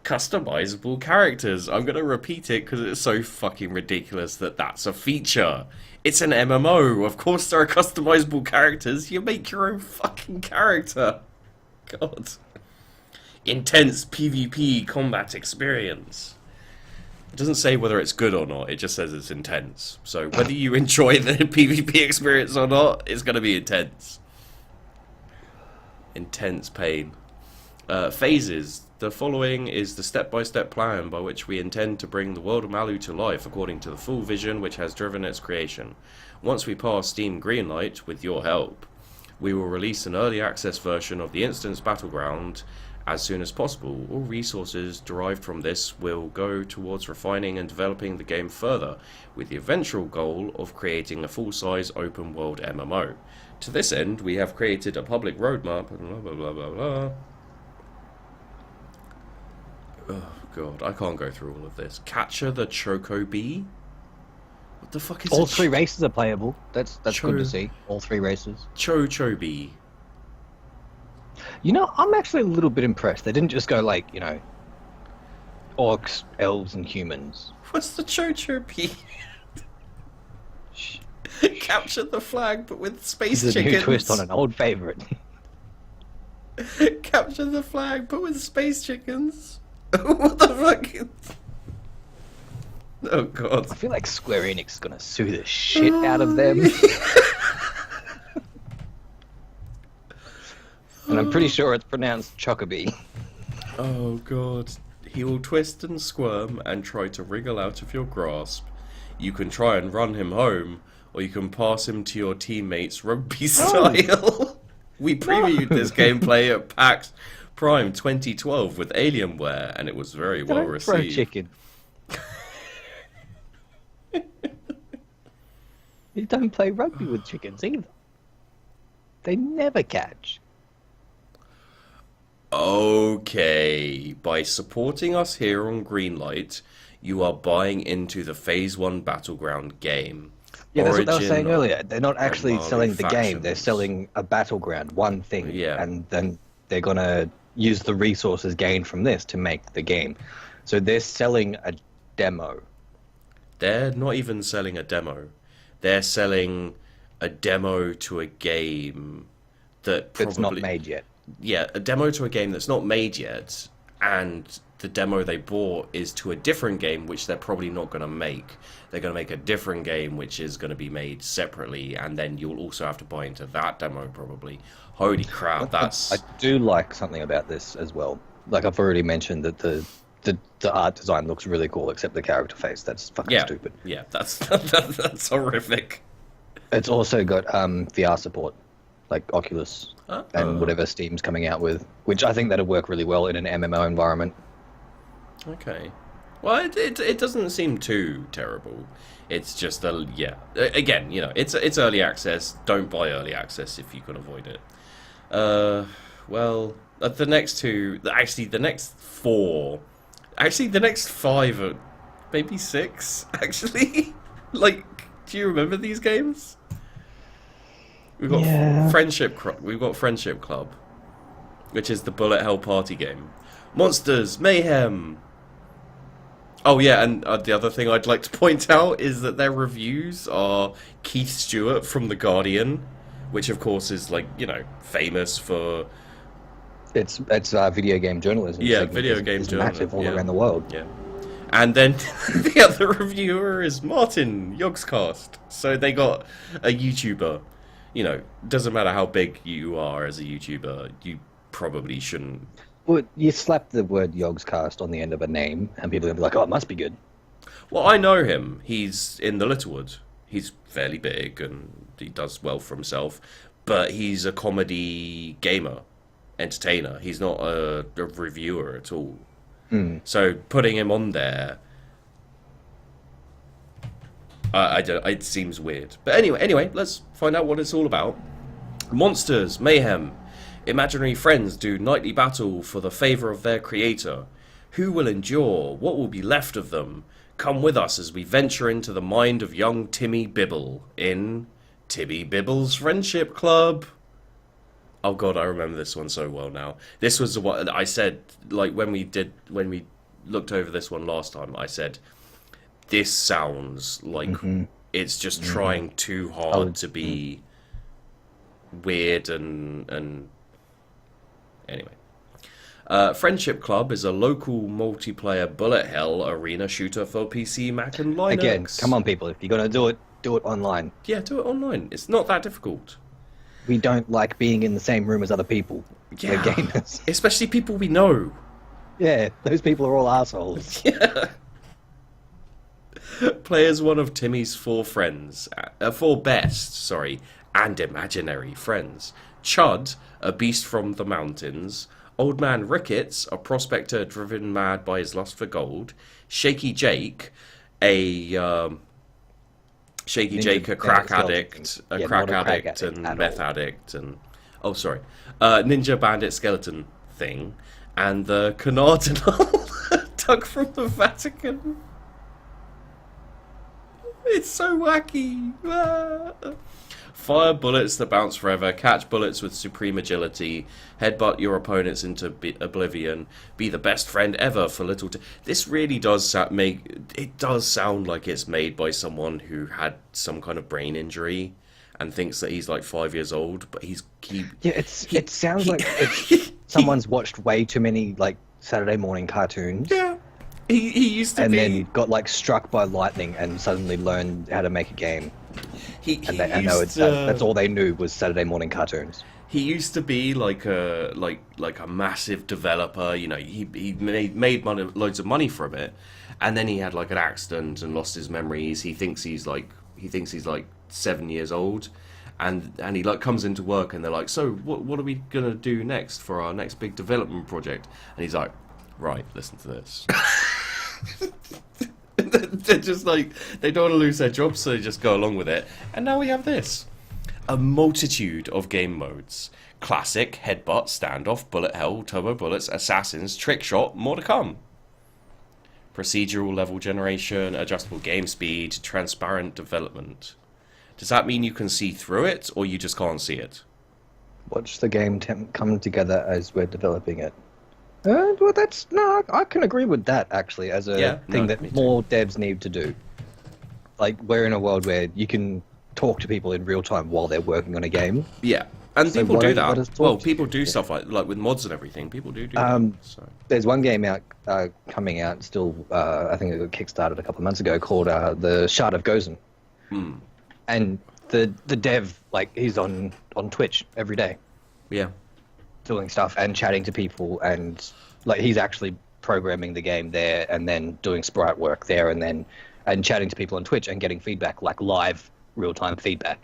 Customizable characters. I'm going to repeat it because it's so fucking ridiculous that that's a feature. It's an MMO. Of course there are customizable characters. You make your own fucking character. God. Intense PvP combat experience. It doesn't say whether it's good or not. It just says it's intense. So whether you enjoy the PvP experience or not, it's going to be intense. Intense pain. Phases. The following is the step-by-step plan by which we intend to bring the world of Malu to life according to the full vision which has driven its creation. Once we pass Steam Greenlight, with your help, we will release an early access version of the Instance Battleground as soon as possible. All resources derived from this will go towards refining and developing the game further, with the eventual goal of creating a full-size open-world MMO. To this end, we have created a public roadmap and blah blah blah blah blah. Oh god, I can't go through all of this. Capture the Choco Bee? What the fuck is all three races are playable. That's good to see. All three races. Choco Bee. You know, I'm actually a little bit impressed. They didn't just go like, you know, orcs, elves, and humans. What's the Choco Bee? Capture the flag, but with space It's a chickens. new twist on an old favorite. Capture the flag, but with space chickens. What the fuck is... Oh god. I feel like Square Enix is gonna sue the shit out of them. And I'm pretty sure it's pronounced Chocobee. Oh god. He will twist and squirm and try to wriggle out of your grasp. You can try and run him home, or you can pass him to your teammates rugby style. We previewed this gameplay at PAX Prime 2012 with Alienware, and it was very well received. Throw chicken. You don't play rugby with chickens either. They never catch. Okay, by supporting us here on Greenlight, you are buying into the Phase 1 Battleground game. Yeah, that's what they were Origin saying earlier. They're not actually Malu selling the game, they're factions. selling a battleground, one thing. Yeah. And then they're gonna use the resources gained from this to make the game. So they're selling a demo. They're not even selling a demo. They're selling a demo to a game that probably... It's not made yet. Yeah, a demo to a game that's not made yet, and the demo they bought is to a different game which they're probably not going to make. They're going to make a different game which is going to be made separately, and then you'll also have to buy into that demo probably. Holy crap, that's... I do like something about this as well. Like I've already mentioned that the art design looks really cool, except the character face. That's fucking stupid. Yeah, that's horrific. It's also got VR support, like Oculus and whatever Steam's coming out with, which I think that'd work really well in an MMO environment. Okay. Well, it doesn't seem too terrible. It's just again, you know, it's early access. Don't buy early access if you can avoid it. Well, the next two, actually, the next four, actually, the next five, are maybe six. Actually, like, do you remember these games? We've got We've got Friendship Club, which is the bullet hell party game. Monsters, Mayhem. Oh yeah, and the other thing I'd like to point out is that their reviews are Keith Stewart from The Guardian, which of course is, like, you know, famous for... It's video game journalism. Yeah, video game it's journalism. massive all around the world. Yeah. And then the other reviewer is Martin Yogscast. So they got a YouTuber. You know, doesn't matter how big you are as a YouTuber, you probably shouldn't... Well, you slap the word Yogscast on the end of a name, and people are going to be like, oh, it must be good. Well, I know him. He's in the Littlewood. He's fairly big, and he does well for himself. But he's a comedy gamer, entertainer. He's not a reviewer at all. So putting him on there... I don't. It seems weird. But anyway, let's find out what it's all about. Monsters, Mayhem. Imaginary friends do nightly battle for the favour of their creator. Who will endure? What will be left of them? Come with us as we venture into the mind of young Timmy Bibble in Timmy Bibble's Friendship Club. Oh god, I remember this one so well now. This was what I said, like, when we looked over this one last time. I said, this sounds like it's just trying too hard to be weird and anyway. Friendship Club is a local multiplayer bullet hell arena shooter for PC, Mac, and Linux. Again, come on, people. If you're going to do it online. Yeah, do it online. It's not that difficult. we don't like being in the same room as other people. We're Yeah. gamers. Especially people we know. Yeah, those people are all assholes. Yeah. Play as one of Timmy's four best, and imaginary friends. Chud, a beast from the mountains. Old Man Ricketts, a prospector driven mad by his lust for gold. Shaky Jake, a crack addict, and meth addict, and Ninja Bandit skeleton thing, and the Cardinal, Doug from the Vatican. It's so wacky. Fire bullets that bounce forever, catch bullets with supreme agility, headbutt your opponents into oblivion, be the best friend ever for little... This really does sound like it's made by someone who had some kind of brain injury and thinks that he's like 5 years old, but it sounds like someone's watched way too many like Saturday morning cartoons. Yeah. He used to and then got like struck by lightning and suddenly learned how to make a game. That's all they knew was Saturday morning cartoons. He used to be like a massive developer. You know, he made loads of money from it, and then he had like an accident and lost his memories. He thinks he's like 7 years old, and he like comes into work and they're like, so what are we gonna do next for our next big development project? And he's like, right, listen to this. They're just like, they don't want to lose their jobs, so they just go along with it. And now we have this. A multitude of game modes. Classic, headbutt, standoff, bullet hell, turbo bullets, assassins, trick shot, more to come. Procedural level generation, adjustable game speed, transparent development. Does that mean you can see through it, or you just can't see it? Watch the game come together as we're developing it. I can agree with that, actually, as a thing that more devs need to do. Like, we're in a world where you can talk to people in real time while they're working on a game. Yeah, and so people do that. Well, people do stuff like with mods and everything. People do that. So. There's one game coming out still, I think it got kickstarted a couple of months ago, called the Shard of Gosen. And the dev, like, he's on Twitch every day. Yeah. Doing stuff and chatting to people, and like he's actually programming the game there and then doing sprite work there and chatting to people on Twitch and getting feedback, like live real-time feedback.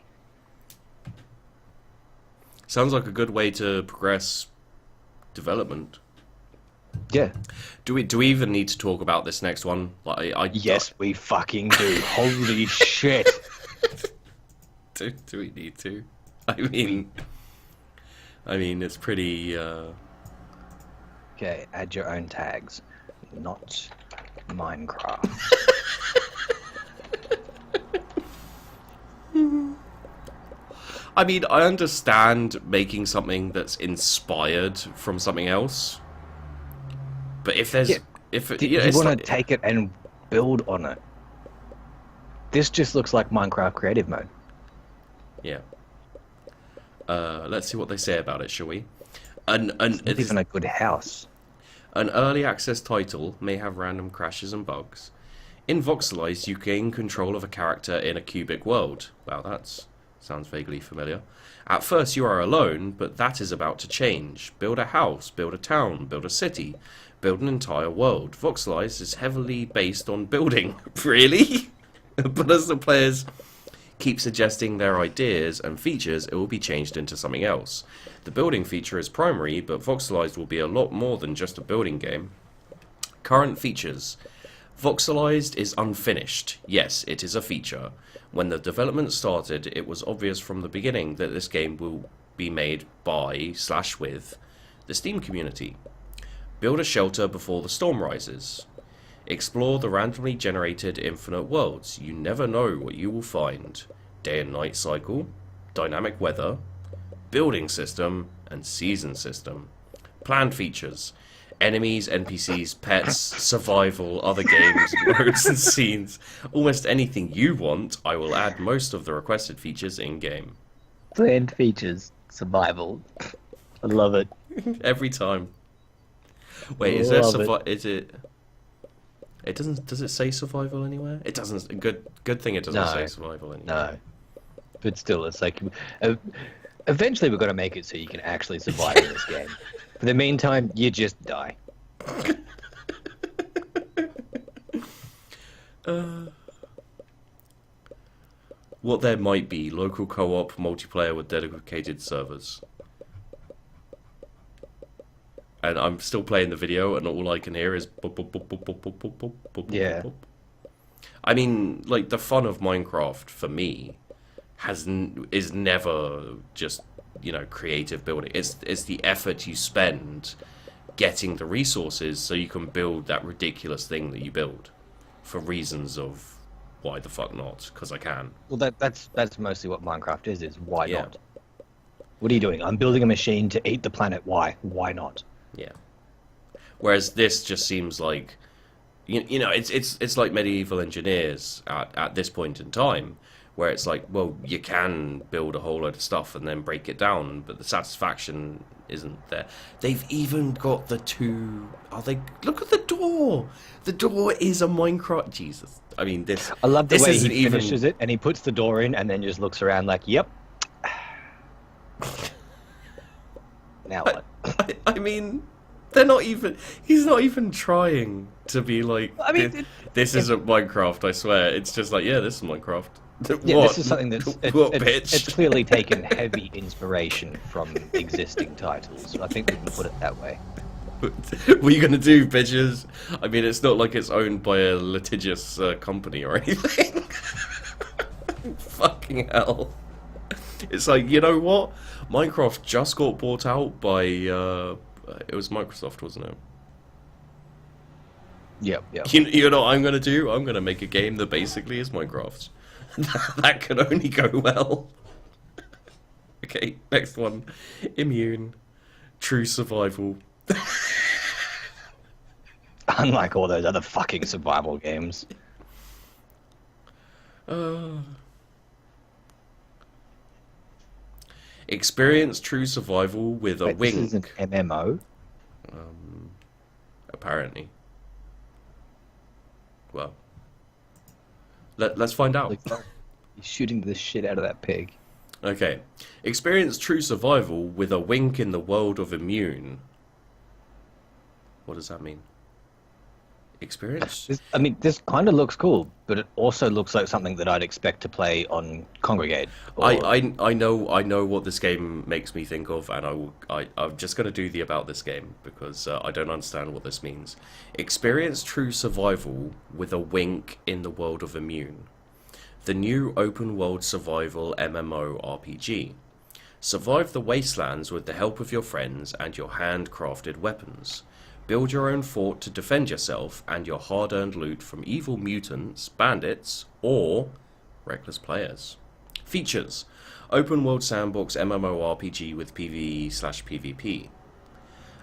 Sounds like a good way to progress development. Yeah. Do we even need to talk about this next one? Yes, we fucking do. Holy shit. Do we need to? I mean, it's pretty... Okay, add your own tags. Not Minecraft. I mean, I understand making something that's inspired from something else. But if there's... you want to take it and build on it. This just looks like Minecraft creative mode. Yeah. Let's see what they say about it, shall we? It's not even a good house. An early access title may have random crashes and bugs. In Voxelized, you gain control of a character in a cubic world. Wow, that sounds vaguely familiar. At first you are alone, but that is about to change. Build a house, build a town, build a city, build an entire world. Voxelized is heavily based on building. Really? But as the players keep suggesting their ideas and features, it will be changed into something else. The building feature is primary, but Voxelized will be a lot more than just a building game. Current features. Voxelized is unfinished. Yes, it is a feature. When the development started, it was obvious from the beginning that this game will be made by/with the Steam community. Build a shelter before the storm rises. Explore the randomly generated infinite worlds. You never know what you will find. Day and night cycle, dynamic weather, building system, and season system. Planned features. Enemies, NPCs, pets, survival, other games, modes and scenes. Almost anything you want, I will add most of the requested features in-game. Planned features. Survival. I love it. Every time. Wait, is there survival? Is it... It doesn't. Does it say survival anywhere? It doesn't. Good thing it doesn't say survival anywhere. No, but still, it's like Eventually, we're going to make it so you can actually survive in this game. For the meantime, you just die. What there might be, local co-op multiplayer with dedicated servers. And I'm still playing the video, and all I can hear is boop, boop, boop, boop, boop, boop, boop, boop, boop, boop, Yeah. boop. I mean, like, the fun of Minecraft for me is never just, you know, creative building. It's the effort you spend getting the resources so you can build that ridiculous thing that you build for reasons of why the fuck not? Because I can. Well, that's mostly what Minecraft is why Yeah. not? What are you doing? I'm building a machine to eat the planet. Why? Why not? Yeah. Whereas this just seems like, you know, it's like medieval engineers at this point in time, where it's like, well, you can build a whole load of stuff and then break it down, but the satisfaction isn't there. They've even got the two. Look at the door. The door is a Minecraft. Jesus. I mean, this. I love the this way isn't he finishes it and he puts the door in and then just looks around like, yep. Now what? I mean, they're not even. He's not even trying to be like. I mean, this isn't Minecraft. I swear. It's just like, yeah, this is Minecraft. Yeah, What? this is something that's What, bitch? it's clearly taken heavy inspiration from existing titles. I think we can put it that way. What are you gonna do, bitches? I mean, it's not like it's owned by a litigious company or anything. Fucking hell. It's like, you know what? Minecraft just got bought out by, it was Microsoft, wasn't it? Yep. You know what I'm gonna do? I'm gonna make a game that basically is Minecraft. That can only go well. Okay, next one. Immune. True survival. Unlike all those other fucking survival games. Experience true survival with a Wait, wink. this is an MMO? Apparently. Well, let's find out. He's shooting the shit out of that pig. Okay. Experience true survival with a wink in the world of Immune. What does that mean? Experience? This kind of looks cool, but it also looks like something that I'd expect to play on Congregate. I know what this game makes me think of, and I'm just going to do the about this game because I don't understand what this means. Experience true survival with a wink in the world of Immune. The new open world survival MMO RPG. Survive the wastelands with the help of your friends and your handcrafted weapons. Build your own fort to defend yourself and your hard-earned loot from evil mutants, bandits, or reckless players. Features: open world sandbox MMORPG with PvE/PvP.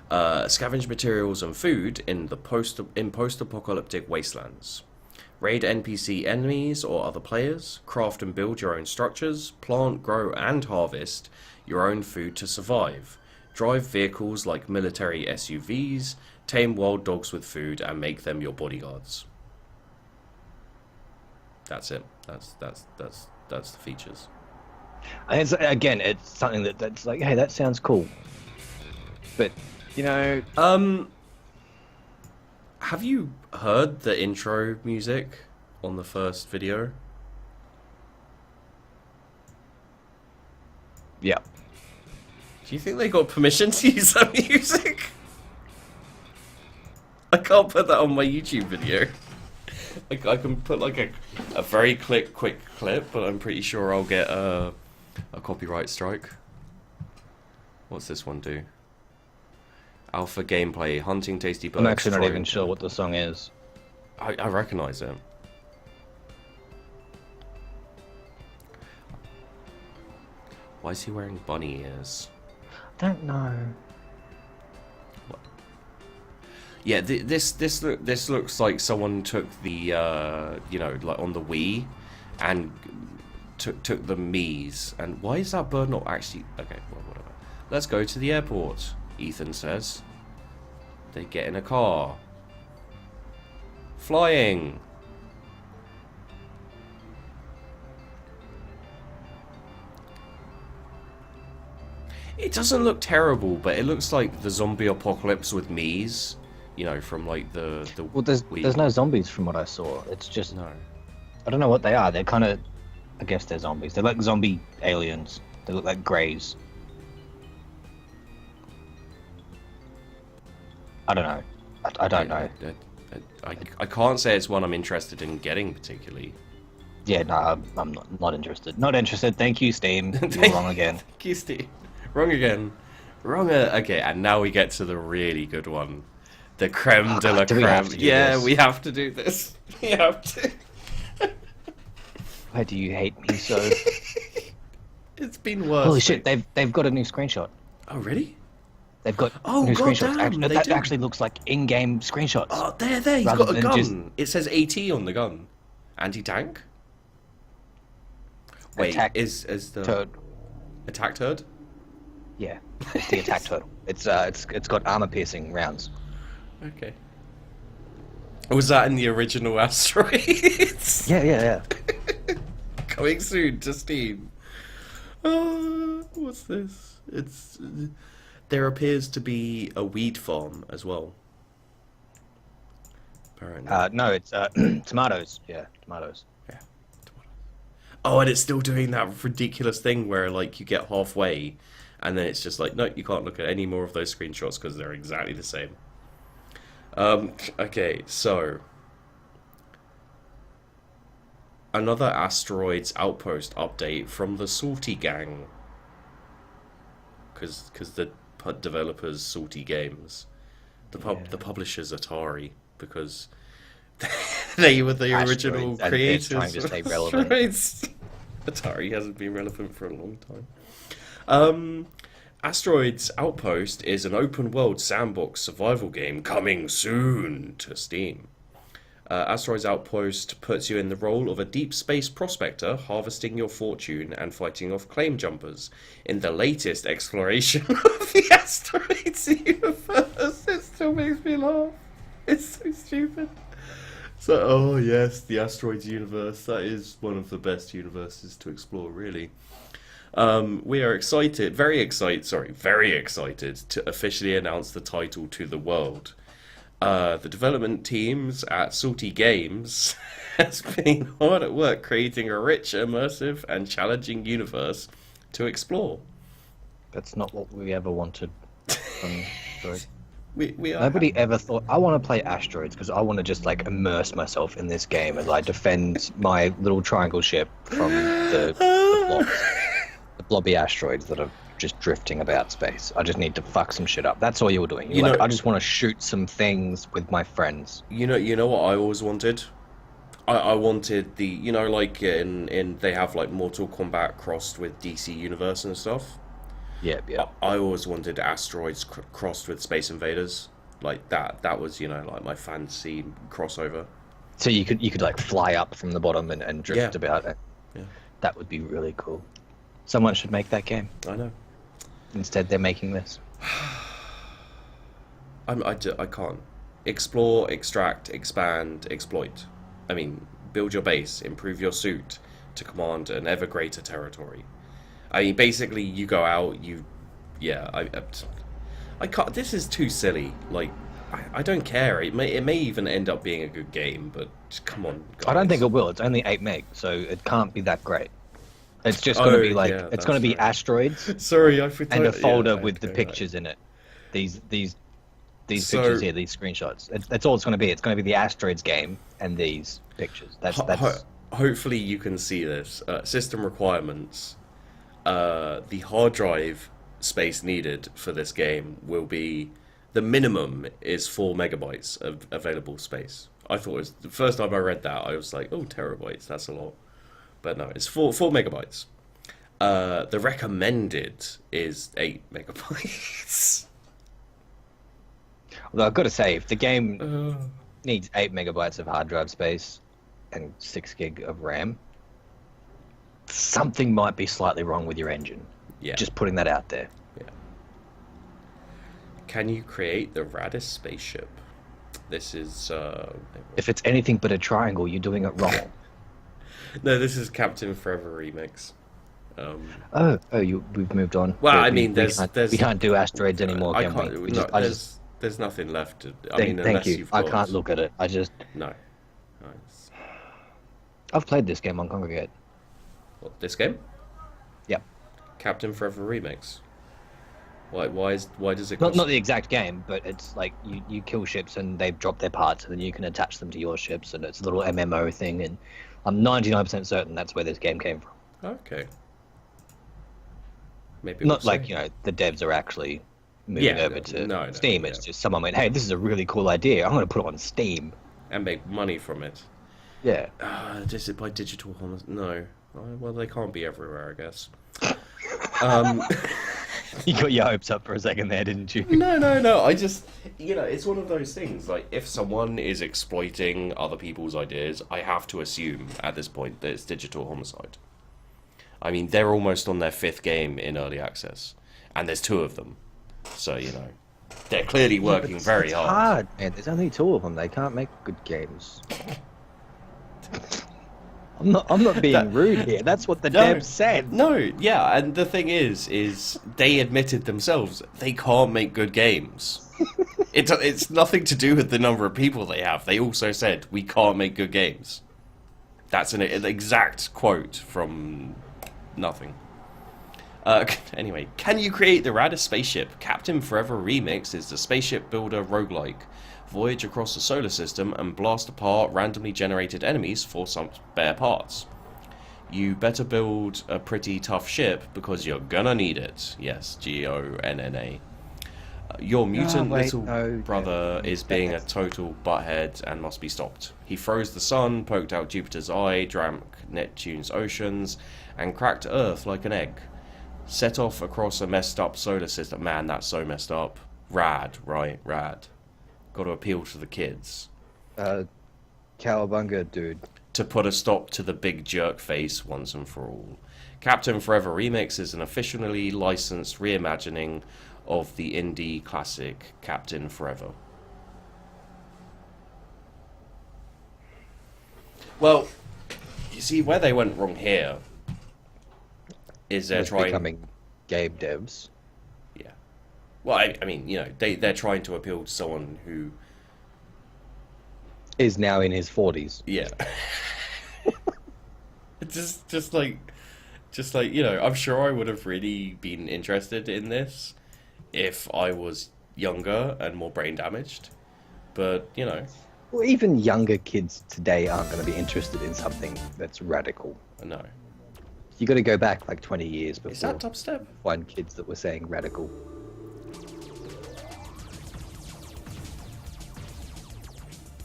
Scavenge materials and food in post-apocalyptic wastelands. Raid NPC enemies or other players. Craft and build your own structures. Plant, grow, and harvest your own food to survive. Drive vehicles like military SUVs. Tame wild dogs with food and make them your bodyguards. That's it. That's the features. And it's something that's like, hey, that sounds cool. But, you know... Have you heard the intro music on the first video? Yeah. Do you think they got permission to use that music? I can't put that on my YouTube video. I can put like a very quick clip, but I'm pretty sure I'll get a copyright strike. What's this one do? Alpha gameplay, hunting tasty birds. I'm actually not even sure what the song is. I recognise it. Why is he wearing bunny ears? I don't know. What? Yeah, this looks like someone took the you know, like on the Wii, and took the Mii's. And why is that bird not actually? Okay, well, whatever. Let's go to the airport. Ethan says. They get in a car. Flying. It doesn't look terrible, but it looks like the zombie apocalypse with Mii's, you know, from like the Well, there's Wii. no zombies from what I saw. It's just No. I don't know what they are. They're kind of, I guess they're zombies. They're like zombie aliens. They look like greys. I don't know. I don't know. I can't say it's one I'm interested in getting particularly. Yeah, no, I'm not interested. Not interested. Thank you, Steam. You're wrong again. Thank you, Steve. Wrong again. Okay, and now we get to the really good one. The creme de la Do we have creme. to do Yeah, this? we have to do this. We have to. Why do you hate me so? It's been worse. Holy shit! They've got a new screenshot. Oh, really? They've got Oh, new God screenshots. damn, they That do. actually looks like in-game screenshots. Oh, there. He's Rather got a than gun. just- It says AT on the gun. Anti-tank? Wait, Attack is the... Turd. Attack turd? Yeah, it's the attack turtle. It's got armor-piercing rounds. Okay. Was that in the original Asteroids? Yeah. Coming soon to Steam. What's this? It's... There appears to be a weed farm as well. Apparently. No, it's tomatoes. Yeah, tomatoes. Yeah. Oh, and it's still doing that ridiculous thing where, like, you get halfway, and then it's just like, no, you can't look at any more of those screenshots because they're exactly the same. Okay, so... Another Asteroids Outpost update from the Salty Gang. Because the developers Salty Games. The publishers Atari, because they were the Asteroids, original and they're creators. trying to of stay relevant. Asteroids. Atari hasn't been relevant for a long time. Asteroids Outpost is an open-world sandbox survival game coming soon to Steam. Asteroids Outpost puts you in the role of a deep space prospector, harvesting your fortune and fighting off claim jumpers in the latest exploration of the Asteroids universe. It still makes me laugh. It's so stupid. So, oh yes, the Asteroids universe. That is one of the best universes to explore, really. We are very excited to officially announce the title to the world. The development teams at Salty Games has been hard at work creating a rich, immersive, and challenging universe to explore. That's not what we ever wanted. We are Nobody ever thought I want to play Asteroids because I want to just like immerse myself in this game as I defend my little triangle ship from the blobby asteroids that are just drifting about space. I just need to fuck some shit up. That's all you were doing. You're like, I just want to shoot some things with my friends. You know what I always wanted? I wanted the, you know, like in they have like Mortal Kombat crossed with DC Universe and stuff. Yeah. I always wanted Asteroids crossed with Space Invaders. Like that was, you know, like my fantasy crossover. So you could like fly up from the bottom and drift about it. Yeah. That would be really cool. Someone should make that game. I know. Instead, they're making this. I can't. Explore, extract, expand, exploit. I mean, build your base, improve your suit to command an ever greater territory. I mean, basically, you go out, I can't. This is too silly. Like, I don't care. It may even end up being a good game, but come on, guys. I don't think it will. It's only 8 meg, so it can't be that great. It's just going to be like it's going to be asteroids. Sorry, I forgot. And a folder with the pictures in it. These pictures here, these screenshots. That's all it's going to be. It's going to be the Asteroids game and these pictures. That's. Hopefully you can see this. System requirements. The hard drive space needed for this game will be the minimum is 4 megabytes of available space. I thought it was the first time I read that I was like, oh, terabytes, that's a lot. But no, it's 4 megabytes. The recommended is 8 megabytes. Although I've got to say, if the game needs 8 megabytes of hard drive space and 6 gig of RAM, something might be slightly wrong with your engine. Yeah. Just putting that out there. Yeah. Can you create the raddest spaceship? This is... If it's anything but a triangle, you're doing it wrong. No, this is Captain Forever Remix. We've moved on. Well, I We- mean, we we can't do asteroids anymore, I can we? can't. We No, just, I just there's nothing left. I thank, mean, thank unless you. you've I got... can't look at it. No. No, it's... I've played this game on Congregate. What, this game? Yep. Captain Forever Remix. Why does it Not cost... not the exact game, but it's like you kill ships and they drop their parts, and then you can attach them to your ships, and it's a little MMO thing. And I'm 99% certain that's where this game came from. Okay. Maybe Not we'll like see. the devs are actually moving over to no, Steam. yeah. It's just someone went, "Hey, this is a really cool idea. I'm going to put it on Steam." And make money from it. Yeah. Is it by Digital Homicide? No. Well, they can't be everywhere, I guess. You got your hopes up for a second there, didn't you? No. I just, it's one of those things. Like, if someone is exploiting other people's ideas, I have to assume at this point that it's Digital Homicide. I mean, they're almost on their 5th game in early access, and there's 2 of them. So, they're clearly working very it's hard. hard, man. There's only 2 of them. They can't make good games. I'm not being rude here. That's what the devs said. No, yeah, and the thing is they admitted themselves they can't make good games. It's nothing to do with the number of people they have. They also said we can't make good games. That's an exact quote from nothing. Anyway, can you create the raddest spaceship? Captain Forever Remix is the spaceship builder roguelike. Voyage across the solar system and blast apart randomly generated enemies for some spare parts. You better build a pretty tough ship because you're gonna need it. Yes, Gonna. Your mutant little brother is being a total butthead and must be stopped. He froze the sun, poked out Jupiter's eye, drank Neptune's oceans, and cracked Earth like an egg. Set off across a messed up solar system. Man, that's so messed up. Rad, right? Rad. Got to appeal to the kids. Cowabunga, dude. To put a stop to the big jerk face once and for all. Captain Forever Remix is an officially licensed reimagining of the indie classic Captain Forever. Well, you see, where they went wrong here is they're trying... becoming game devs. Yeah. Well, I mean, they're trying to appeal to someone who... is now in his 40s. Yeah. just like, I'm sure I would have really been interested in this if I was younger and more brain damaged. But, Well, even younger kids today aren't going to be interested in something that's radical. no. You got to go back like 20 years before Is that dubstep? find kids that were saying radical.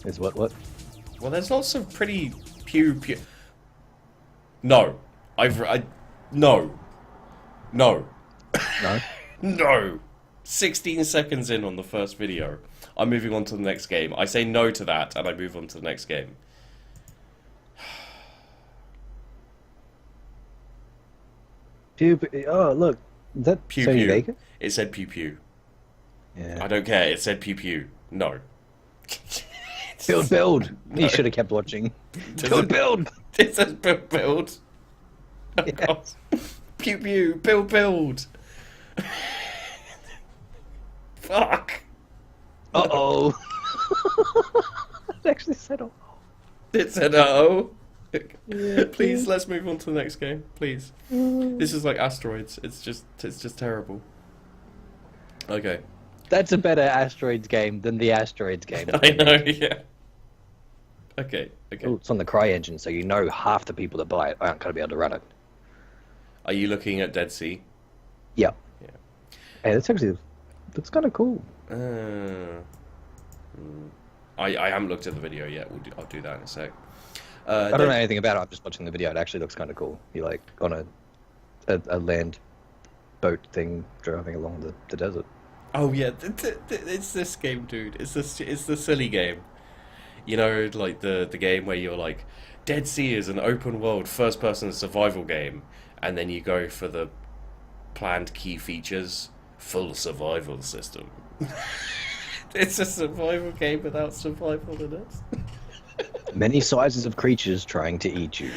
Is what? Well, there's lots of pretty pew. No. No. No? No. 16 seconds in on the first video. I'm moving on to the next game. I say no to that, and I move on to the next game. Oh, look. Is that Pew Sony pew. Vegas? It said pew pew. Yeah. I don't care. It said pew pew. No. Build. You should have kept watching. Build. It says build. Oh, Yeah. God. Pew pew. Build. Fuck. Uh-oh. It actually said oh. It said oh. Yeah, Please, let's move on to the next game. Please. This is like Asteroids. It's just terrible. Okay. That's a better Asteroids game than the Asteroids game. I know, yeah. Okay. Oh, it's on the Cry engine, so you know half the people that buy it aren't going to be able to run it. Are you looking at Dead Sea? Yeah. Yeah. Hey, that's kind of cool. I haven't looked at the video yet. I'll do that in a sec. I don't know anything about it. I'm just watching the video. It actually looks kind of cool. You're like on a land boat thing driving along the desert. Oh yeah, it's this game, dude. It's the silly game. Like the game where you're like, Dead Sea is an open world first person survival game, and then you go for the planned key features, full survival system. It's a survival game without survival in it. Many sizes of creatures trying to eat you.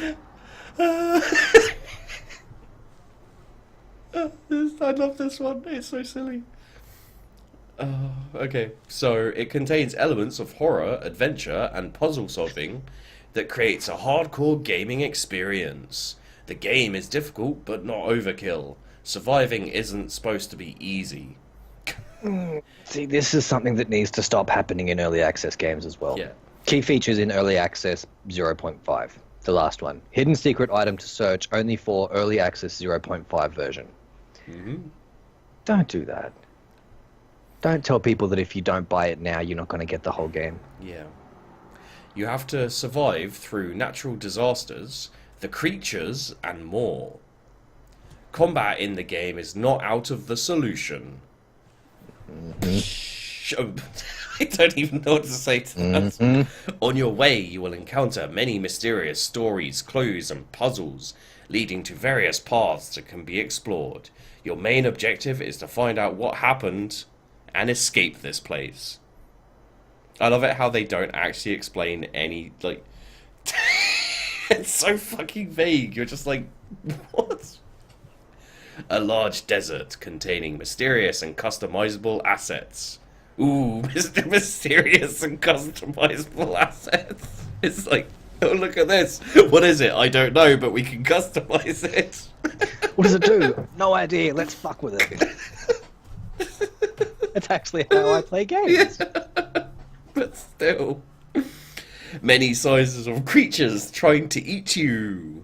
I love this one. It's so silly. Okay, so it contains elements of horror, adventure, and puzzle solving that creates a hardcore gaming experience. The game is difficult, but not overkill. Surviving isn't supposed to be easy. See, this is something that needs to stop happening in early access games as well. Yeah. Key features in early access 0.5. The last one. Hidden secret item to search only for early access 0.5 version. Don't do that. Don't tell people that if you don't buy it now, you're not going to get the whole game. Yeah. You have to survive through natural disasters, the creatures, and more. Combat in the game is not out of the solution. I don't even know what to say to that. On your way, you will encounter many mysterious stories, clues, and puzzles, leading to various paths that can be explored. Your main objective is to find out what happened and escape this place. I love it how they don't actually explain any, like... It's so fucking vague. You're just like, what? A large desert containing mysterious and customizable assets. Ooh, mysterious and customizable assets. It's like, oh, look at this. What is it? I don't know, but we can customize it. What does it do? No idea. Let's fuck with it. That's actually how I play games. Yeah. But still. Many sizes of creatures trying to eat you.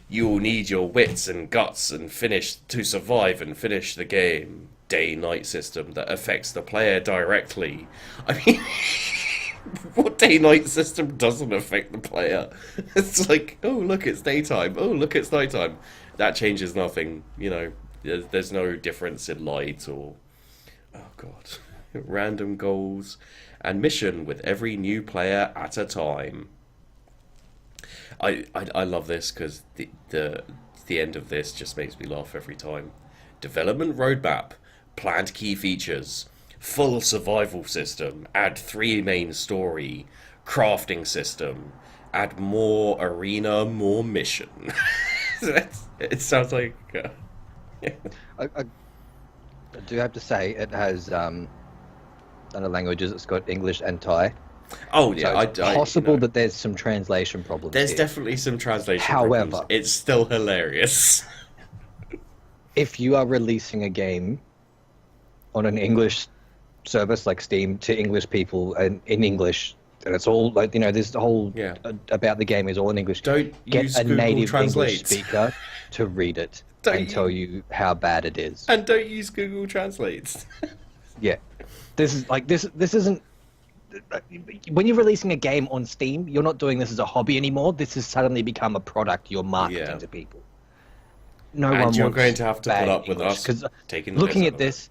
You will need your wits and guts to survive and finish the game. Day-night system that affects the player directly. I mean, what day-night system doesn't affect the player? It's like, oh, look, it's daytime. Oh, look, it's nighttime. That changes nothing. You know, there's no difference in light or... Oh, God. Random goals and mission with every new player at a time. I love this because the end of this just makes me laugh every time. Development roadmap, planned key features, full survival system, add 3 main story, crafting system, add more arena, more mission. It sounds like... yeah. I do have to say, it has other languages. It's got English and Thai. Oh, yeah. So it's possible that there's some translation problems. There's here. definitely some translation However, problems. It's still hilarious. If you are releasing a game on an English service like Steam to English people and in English, and it's all like, you know, this whole about the game is all in English. Don't get use a Google native Translate. English speaker to read it and tell you how bad it is. And don't use Google Translate. Yeah, this is like this isn't. When you're releasing a game on Steam, you're not doing this as a hobby anymore. This has suddenly become a product you're marketing to people. No and one you're wants going to have to put up with English, us because taking looking at this,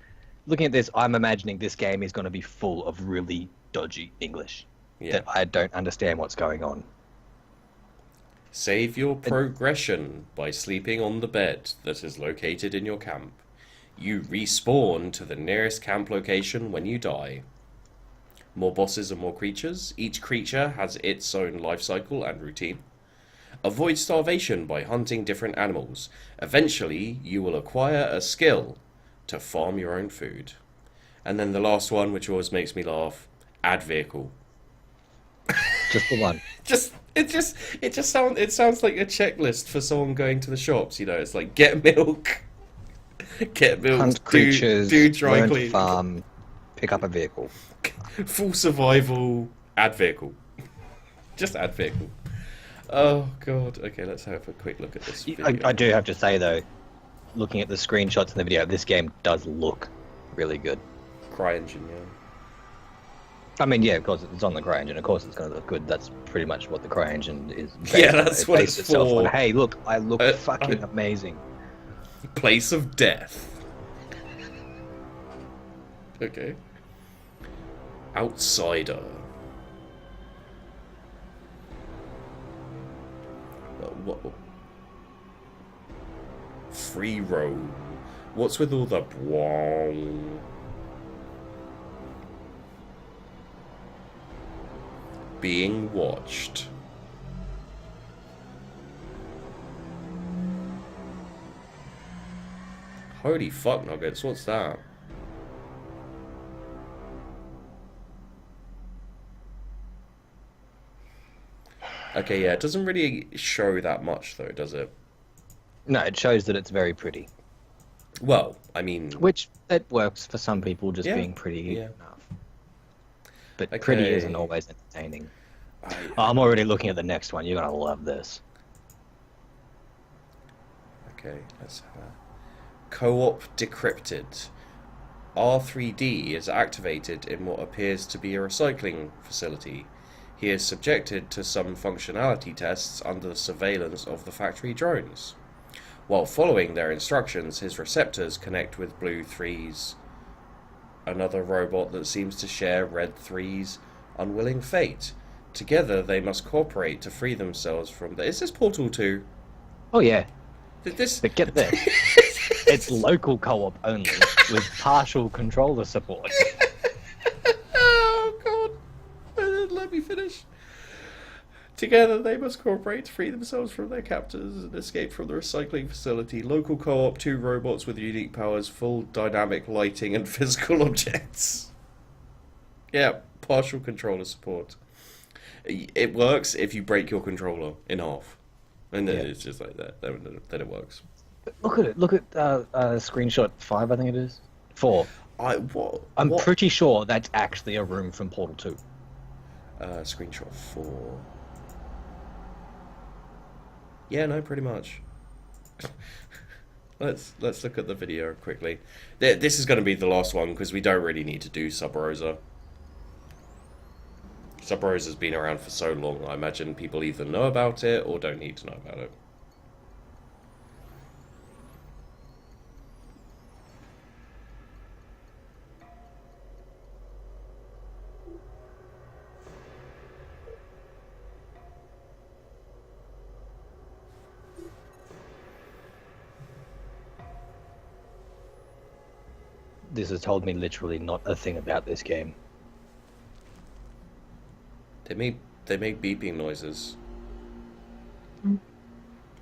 I'm imagining this game is going to be full of really dodgy English that I don't understand what's going on. Save your progression by sleeping on the bed that is located in your camp. You respawn to the nearest camp location when you die. More bosses and more creatures. Each creature has its own life cycle and routine. Avoid starvation by hunting different animals. Eventually, you will acquire a skill to farm your own food. And then the last one, which always makes me laugh, add vehicle. Just the one. It sounds like a checklist for someone going to the shops. You know, it's like get milk, Hunt creatures, do dry learn to cleaning, farm, pick up a vehicle. full survival, add vehicle. Just add vehicle. Oh god. Okay, let's have a quick look at this video. I do have to say though, looking at the screenshots in the video, this game does look really good. CryEngine, yeah. I mean, yeah, of course it's on the CryEngine. Of course it's going to look good. That's pretty much what the CryEngine is. Yeah, that's what it's for. Hey, look, I look fucking amazing. Place of death. Okay. Outsider. What? Free roam. What's with all the wow? Being watched. Holy fuck, Nuggets, what's that? Okay, yeah, it doesn't really show that much, though, does it? No, it shows that it's very pretty. Well, I mean... Which, it works for some people, just Yeah, being pretty yeah. enough. But Okay. pretty isn't always entertaining. I'm already looking at the next one. You're going to love this. Okay, let's have a... Co-op decrypted. R3D is activated in what appears to be a recycling facility. He is subjected to some functionality tests under the surveillance of the factory drones. While following their instructions, his receptors connect with Blue 3's, another robot that seems to share Red 3's unwilling fate. Together, they must cooperate to free themselves from the... Is this Portal 2? Oh, yeah. This... But get this. It's local co-op only, with partial controller support. Oh, God. Let me finish. Together, they must cooperate to free themselves from their captors and escape from the recycling facility. Local co-op, 2 robots with unique powers, full dynamic lighting, and physical objects. Yeah, partial controller support. It works if you break your controller in half. And then it's just like that. Then it works. Look at it. Look at screenshot 5, I think it is. 4. I'm pretty sure that's actually a room from Portal 2. Screenshot 4. Yeah, no, pretty much. Let's look at the video quickly. This is going to be the last one because we don't really need to do Sub Rosa. Sub Rosa's been around for so long. I imagine people either know about it or don't need to know about it. This has told me literally not a thing about this game. They make beeping noises.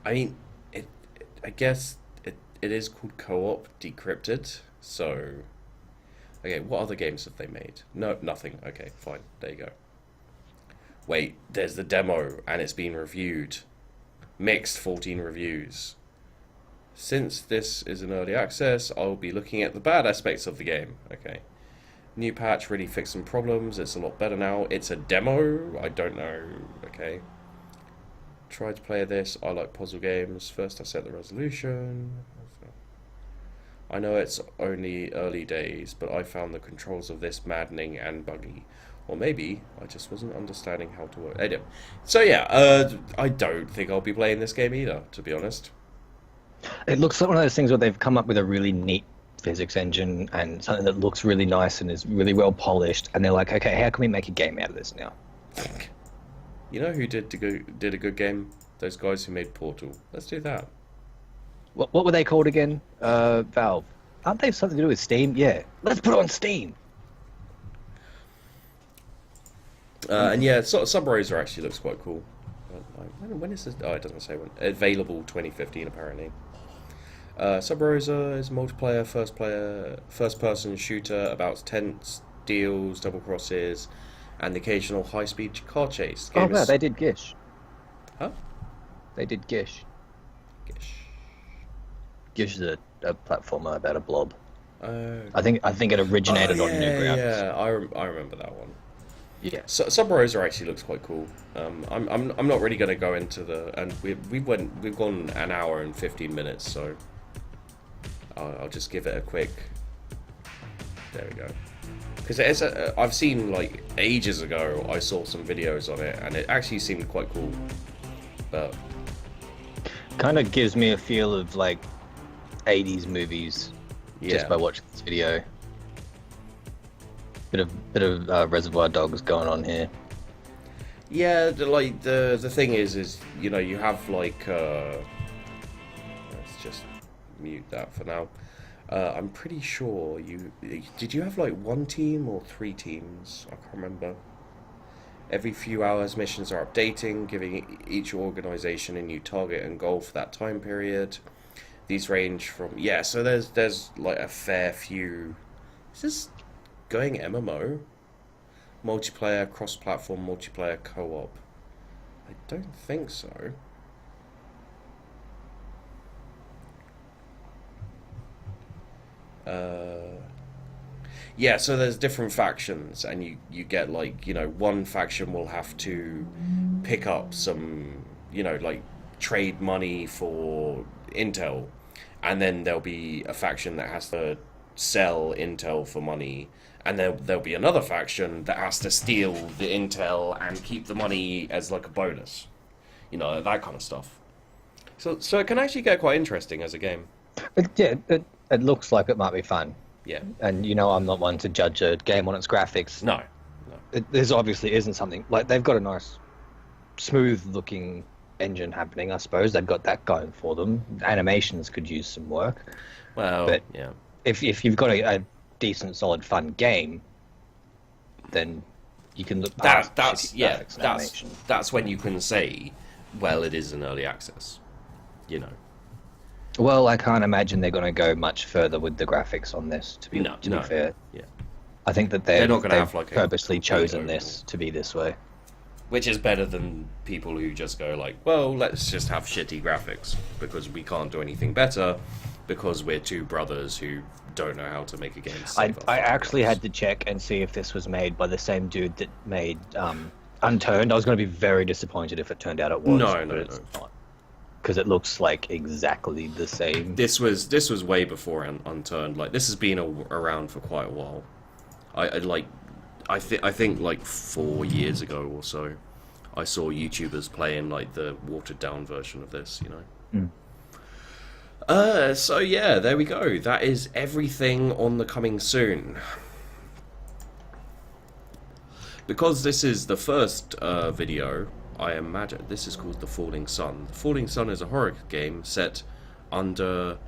I mean, I guess it is called co-op decrypted. So, okay, what other games have they made? No, nothing. Okay, fine. There you go. Wait, there's the demo and it's been reviewed. Mixed 14 reviews. Since this is an early access, I'll be looking at the bad aspects of the game. Okay. New patch really fixed some problems. It's a lot better now. It's a demo? I don't know. Okay. Try to play this. I like puzzle games. First I set the resolution. I know it's only early days, but I found the controls of this maddening and buggy. Or maybe I just wasn't understanding how to work. Anyway. So yeah, I don't think I'll be playing this game either, to be honest. It looks like one of those things where they've come up with a really neat physics engine and something that looks really nice and is really well polished, and they're like, okay, how can we make a game out of this now? You know who did a good game? Those guys who made Portal. Let's do that. What were they called again? Valve. Aren't they something to do with Steam? Yeah. Let's put it on Steam. And yeah, Sub Rosa actually looks quite cool. When is this? Oh, it doesn't say when. Available 2015 apparently. Sub Rosa is a multiplayer, first-person shooter about tents, deals, double crosses, and the occasional high-speed car chase. Oh no, they did Gish. Huh? They did Gish. Gish. Gish is a platformer about a blob. Oh. I think it originated on Newgrounds. Yeah, I remember that one. Yeah. So, Sub Rosa actually looks quite cool. I'm not really going to go into the, and we've gone an hour and 15 minutes, so I'll just give it a quick. There we go. Because I've seen like ages ago, I saw some videos on it, and it actually seemed quite cool. But kind of gives me a feel of like 80s movies just by watching this video. Bit of Reservoir Dogs going on here. Yeah, the thing is you know, you have like let's just mute that for now. I'm pretty sure did you have like 1 team or 3 teams? I can't remember. Every few hours missions are updating, giving each organization a new target and goal for that time period. These range from so there's like a fair few. Is this going MMO? Multiplayer, cross-platform, multiplayer, co-op. I don't think so. So there's different factions, and you get like, one faction will have to pick up some, like trade money for intel, and then there'll be a faction that has to sell intel for money, and there'll be another faction that has to steal the intel and keep the money as like a bonus, that kind of stuff. So it can actually get quite interesting as a game. It looks like it might be fun. Yeah. And I'm not one to judge a game on its graphics. No. This obviously isn't something like they've got a nice, smooth-looking engine happening. I suppose they've got that going for them. Animations could use some work. Well, but yeah. If you've got a decent, solid, fun game, then you can look past that's when you can say, well, it is an early access. Well, I can't imagine they're going to go much further with the graphics on this. To be fair, yeah, I think that they're not going to have like purposely chosen this to be this way, which is better than people who just go like, well, let's just have shitty graphics because we can't do anything better because we're two brothers who don't know how to make a game. I actually had to check and see if this was made by the same dude that made Unturned. I was going to be very disappointed if it turned out it was. No. It's not. Because it looks like exactly the same. This was way before Unturned. Like, this has been around for quite a while. I think like 4 years ago or so, I saw YouTubers playing like the watered down version of this. So yeah, there we go. That is everything on the coming soon. Because this is the first video, I imagine this is called The Falling Sun. The Falling Sun is a horror game set in the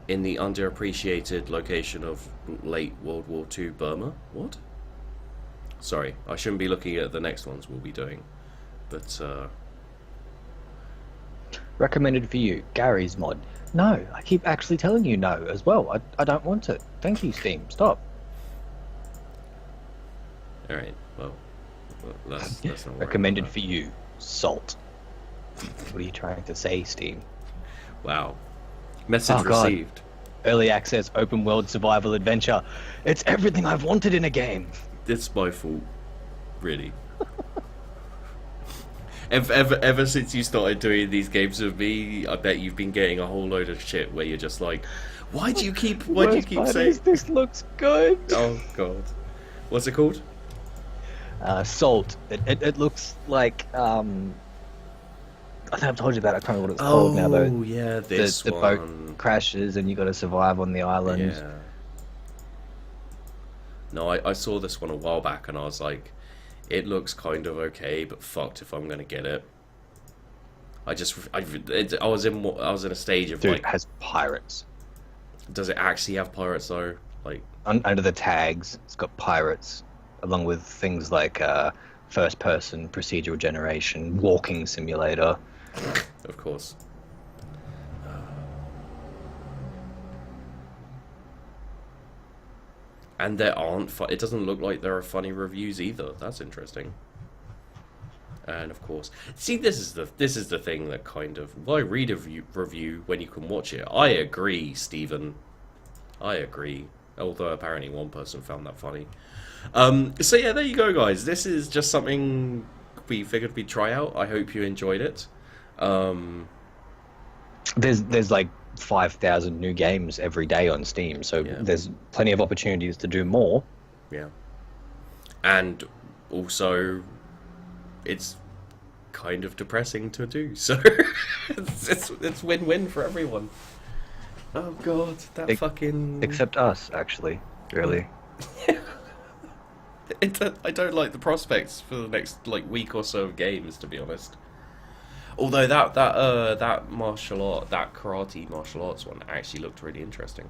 underappreciated location of late World War II Burma. What? Sorry, I shouldn't be looking at the next ones we'll be doing. But recommended for you, Gary's mod. No, I keep actually telling you no as well. I don't want it. Thank you, Steam. Stop. Alright, well, that's not recommended for you, Salt. What are you trying to say, Steam? Wow. Message received. Early access, open world, survival adventure. It's everything I've wanted in a game. It's my fault, really. Ever since you started doing these games with me, I bet you've been getting a whole load of shit where you're just like, why do you keep saying this looks good? Oh god. What's it called? Salt. It looks like I think I've told you about it. I can't remember what it's called now though. Oh yeah, this the boat crashes and you got to survive on the island. Yeah. No, I saw this one a while back and I was like, it looks kind of okay, but fucked if I'm gonna get it. I was in a stage of Dude, it has pirates. Does it actually have pirates though? Like under the tags, it's got pirates, along with things like first-person procedural generation, walking simulator. Of course. And there aren't. It doesn't look like there are funny reviews either. That's interesting. And of course, see, this is the thing that kind of, why read a review when you can watch it? I agree, Stephen. I agree. Although apparently one person found that funny. So yeah, there you go, guys. This is just something we figured we'd try out. I hope you enjoyed it. There's like 5,000 new games every day on Steam, so there's plenty of opportunities to do more. Yeah. And also, it's kind of depressing to do, so it's win-win for everyone. Oh god, fucking... Except us, actually. Really. I don't like the prospects for the next week or so of games, to be honest. Although that martial art, that karate martial arts one actually looked really interesting.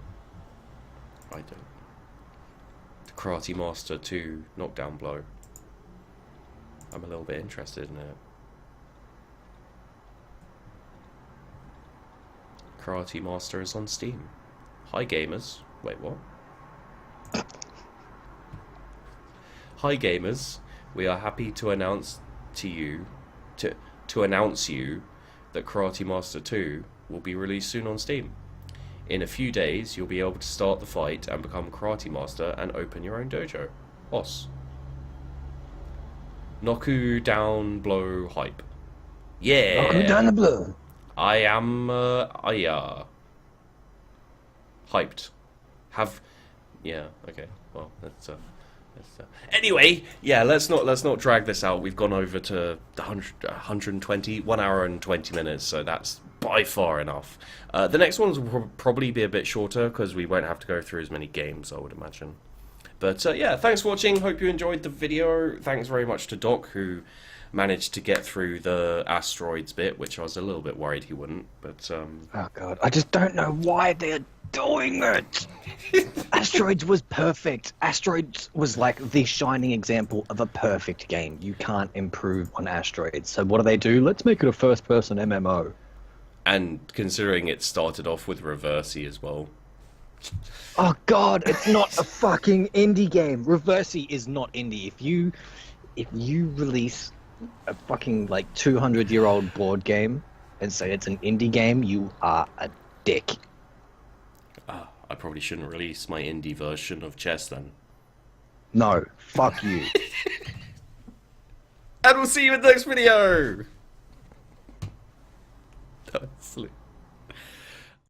I don't. The Karate Master 2 Knockdown Blow. I'm a little bit interested in it. Karate Master is on Steam. Hi gamers. Wait, what? Hi gamers. We are happy to announce to you to announce you that Karate Master 2 will be released soon on Steam. In a few days, you'll be able to start the fight and become Karate Master and open your own dojo. Os. Knockdown down blow hype. Yeah. Knock down the blow. I am hyped. Yeah, okay. Well, that's anyway, yeah, let's not drag this out. We've gone over to 120, 1 hour and 20 minutes, so that's by far enough. The next ones will probably be a bit shorter because we won't have to go through as many games, I would imagine. But yeah, thanks for watching. Hope you enjoyed the video. Thanks very much to Doc, who managed to get through the Asteroids bit, which I was a little bit worried he wouldn't. But oh god, I just don't know why they're doing it. Asteroids was perfect. Asteroids was like the shining example of a perfect game. You can't improve on Asteroids. So what do? Let's make it a first-person MMO. And considering it started off with Reversey as well. Oh god, it's not a fucking indie game. Reversey is not indie. If you release a fucking like 200-year-old board game and say it's an indie game, you are a dick. I probably shouldn't release my indie version of chess then. No, fuck you. And we'll see you in the next video! That was silly.